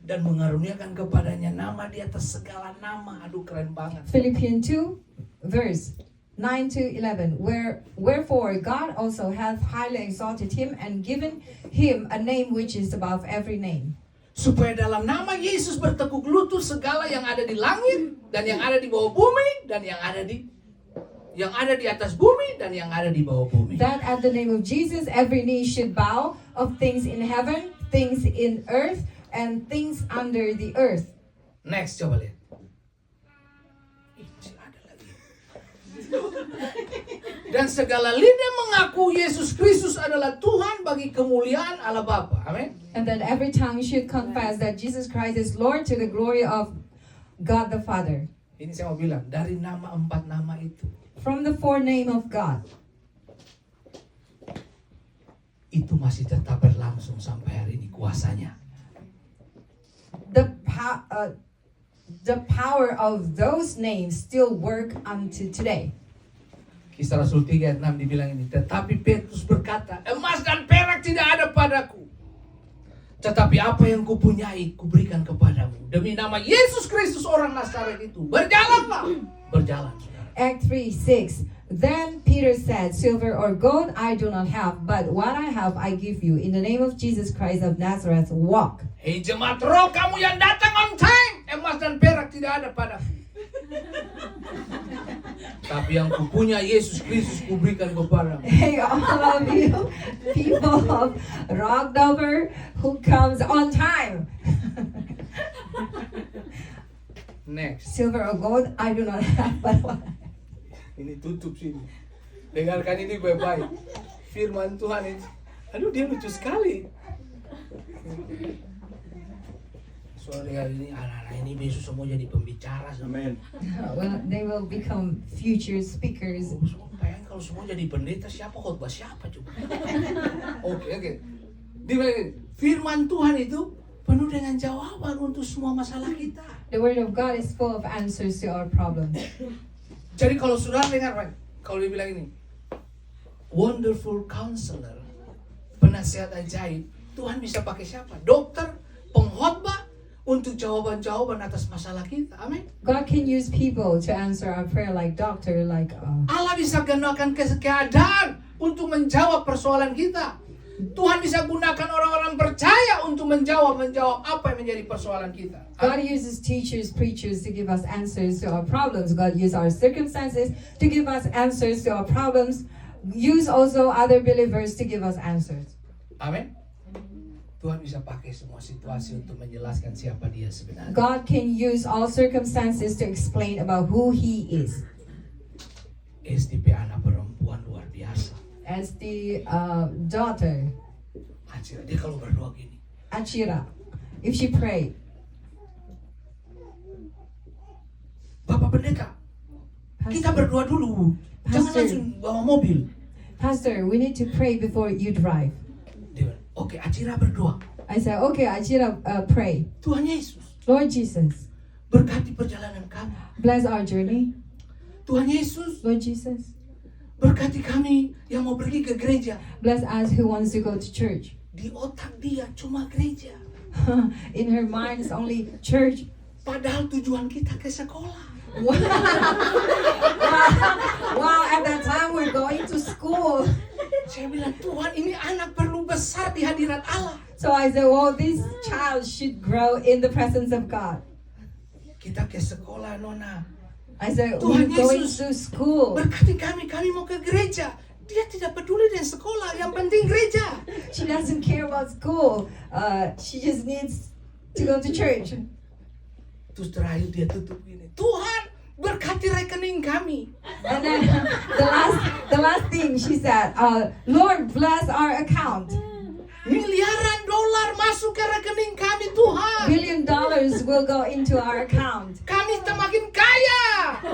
S2: dan mengaruniakan kepadanya nama di atas segala nama. Aduh, keren banget.
S3: Philippians 2, verse 9 to 11. Wherefore God also hath highly exalted him and given him a name which is above every name.
S2: Supaya dalam nama Yesus bertekuk lutut segala yang ada di langit dan yang ada di bawah bumi dan yang ada di atas bumi dan yang ada di bawah bumi.
S3: That at the name of Jesus every knee should bow, of things in heaven, things in earth, and things under the earth.
S2: Next, coba lihat. Masih ada lagi. Dan segala lidah mengaku Yesus Kristus adalah Tuhan bagi kemuliaan Allah Bapa. Amin.
S3: And that every tongue should confess that Jesus Christ is Lord to the glory of God the Father.
S2: Ini saya mau bilang, dari nama 4 nama itu,
S3: from the forename of God.
S2: Itu masih tetap berlangsung sampai hari ini kuasanya.
S3: The power of those names still work unto today.
S2: Kisah Rasul 3 ayat 6 dibilang ini, tetapi Petrus berkata, emas dan perak tidak ada padaku, tetapi apa yang kupunyai kuberikan kepadamu. Demi nama Yesus Kristus orang Nazaret itu, berjalanlah. Berjalan, saudara.
S3: Act 3:6. Then Peter said, silver or gold I do not have, but what I have I give you. In the name of Jesus Christ of Nazareth, walk.
S2: Hei jemaat roh, kamu yang datang on time, emas dan perak tidak ada padaku, tapi yang kupunya Yesus Kristus kuberikan kepadamu.
S3: Hey, all of you people of Rockdover who comes on time.
S2: Next.
S3: Silver or gold I do not have, but what I have.
S2: Ini tutup sini. Dengarkan ini baik-baik. Firman Tuhan ini. Aduh, dia lucu sekali. Soalnya ini anak-anak ini besok semua jadi pembicara. Amin.
S3: Well, they will become future speakers.
S2: Bayangin kalau semua jadi pendeta, siapa khotbah siapa coba? Oke. Firman Tuhan itu penuh dengan jawaban untuk semua masalah kita.
S3: The word of God is full of answers to our problems.
S2: Jadi kalau saudara dengar, kalau dia bilang ini, wonderful counselor, penasihat ajaib, Tuhan bisa pakai siapa? Dokter, pengkhotbah, untuk jawaban-jawaban atas masalah kita. Amin.
S3: God can use people to answer our prayer, like doctor, like
S2: Allah bisa gunakan keadaan untuk menjawab persoalan kita. Tuhan bisa gunakan orang-orang percaya untuk menjawab apa yang menjadi persoalan kita.
S3: God uses teachers, preachers to give us answers to our problems. God uses our circumstances to give us answers to our problems. Use also other believers to give us answers.
S2: Amin. Tuhan bisa pakai semua situasi untuk menjelaskan siapa Dia sebenarnya.
S3: God can use all circumstances to explain about who He is.
S2: SDP anak perempuan luar biasa.
S3: As the daughter,
S2: Acira, dia kalau berdoa gini,
S3: Achira, if she prayed,
S2: Bapak Pendeta, kita berdoa dulu, jangan
S3: Pastor.
S2: langsung bawa mobil.
S3: Pastor, we need to pray before you drive.
S2: Dia bilang, oke, Acira berdoa.
S3: I said, okay, Achira, pray.
S2: Tuhan Yesus,
S3: Lord Jesus,
S2: berkati perjalanan kami.
S3: bless our journey.
S2: Tuhan Yesus,
S3: Lord Jesus,
S2: berkati kami yang mau pergi ke gereja.
S3: bless us who wants to go to church.
S2: Di otak dia cuma gereja.
S3: In her mind, it's only church.
S2: Padahal tujuan kita ke sekolah.
S3: Wow, at that time we're going to school.
S2: Saya bilang, Tuhan, ini anak perlu besar di hadirat Allah.
S3: So I said, well, this child should grow in the presence of God.
S2: Kita ke sekolah, Nona.
S3: I said,
S2: Tuhan
S3: we're going
S2: Yesus,
S3: to school.
S2: berkati kami mau ke gereja. Dia tidak peduli dengan sekolah, yang penting gereja.
S3: She doesn't care about school. She just needs to go to church.
S2: Terus terakhir dia tutup gini, Tuhan, berkati rekening kami.
S3: And then the last thing she said, Lord, bless our account.
S2: Miliaran dolar masuk ke rekening kami, Tuhan.
S3: $1 billion will go into our account.
S2: Kami semakin kaya.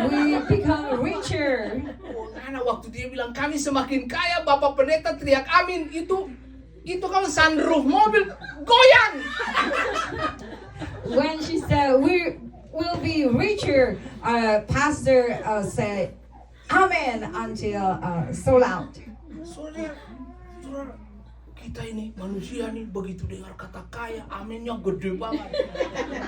S3: We become richer.
S2: Oh, karena waktu dia bilang kami semakin kaya, Bapak Pendeta teriak amin. Itu kan sunroof mobil goyang.
S3: When she said we will be richer, pastor said amen until so loud.
S2: Saudara, kita ini manusia nih begitu dengar kata kaya, aminnya gede banget.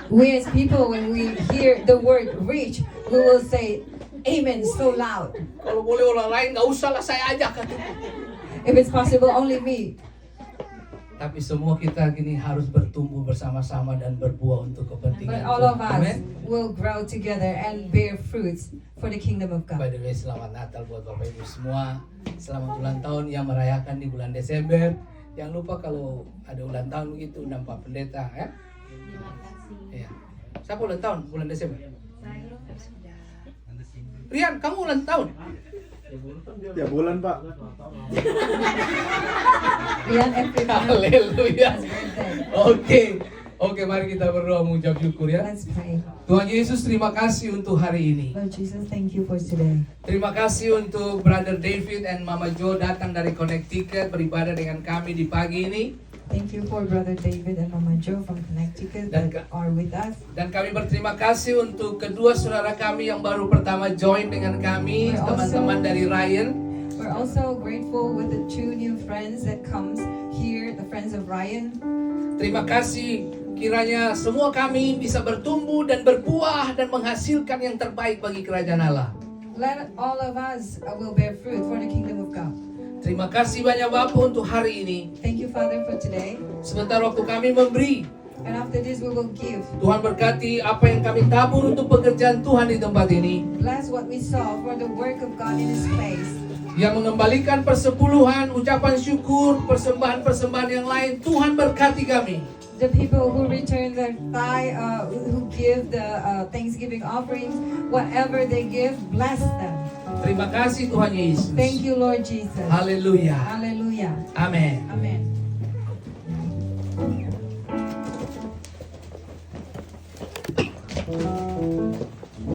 S3: We as people, when we hear the word rich, we will say amen so loud.
S2: Kalau boleh orang lain nggak usah lah, saya aja kan.
S3: If it's possible, only me.
S2: Tapi semua kita gini harus bertumbuh bersama-sama dan berbuah untuk kepentingan
S3: But all of
S2: Tuhan.
S3: us will grow together and bear fruits for the kingdom of
S2: By
S3: God.
S2: the way, selamat Natal buat Bapak Ibu semua. Selamat ulang tahun yang merayakan di bulan Desember. Jangan lupa kalau ada ulang tahun begitu undang Pak Pendeta ya. Iya. Siapa ulang tahun bulan Desember? Rian, kamu ulang tahun?
S5: Ya bulan Pak.
S3: Rian, every month
S2: Haleluya.
S3: is birthday.
S2: Oke. Oke, mari kita berdoa mengucap syukur ya.
S3: Let's pray.
S2: Tuhan Yesus, terima kasih untuk hari ini.
S3: Lord Jesus, thank you for today.
S2: Terima kasih untuk Brother David dan Mama Jo datang dari Connecticut beribadah dengan kami di pagi ini.
S3: Thank you for Brother David and Mama Jo from Connecticut
S2: Dan
S3: that are with us.
S2: Dan kami berterima kasih untuk kedua saudara kami yang baru pertama join dengan kami, teman-teman dari Ryan.
S3: We're also grateful with the 2 new friends that comes here, the friends of Ryan.
S2: Terima kasih, kiranya semua kami bisa bertumbuh dan berbuah dan menghasilkan yang terbaik bagi kerajaan Allah.
S3: Let all of us will bear fruit for the kingdom of God.
S2: Terima kasih banyak Bapak untuk hari ini.
S3: Thank you, Father, for today.
S2: Sebentar waktu kami memberi,
S3: And after this, we will give.
S2: Tuhan berkati apa yang kami tabur untuk pekerjaan Tuhan di tempat ini,
S3: Bless what we saw for the work of God in this place.
S2: yang mengembalikan persepuluhan, ucapan syukur, persembahan-persembahan yang lain. Tuhan berkati kami.
S3: The people who return their tithe, who give the Thanksgiving offerings, whatever they give, bless them.
S2: Terima kasih Tuhan Yesus.
S3: Thank you, Lord Jesus.
S2: Haleluya.
S3: Hallelujah.
S2: Amin.
S3: Amen.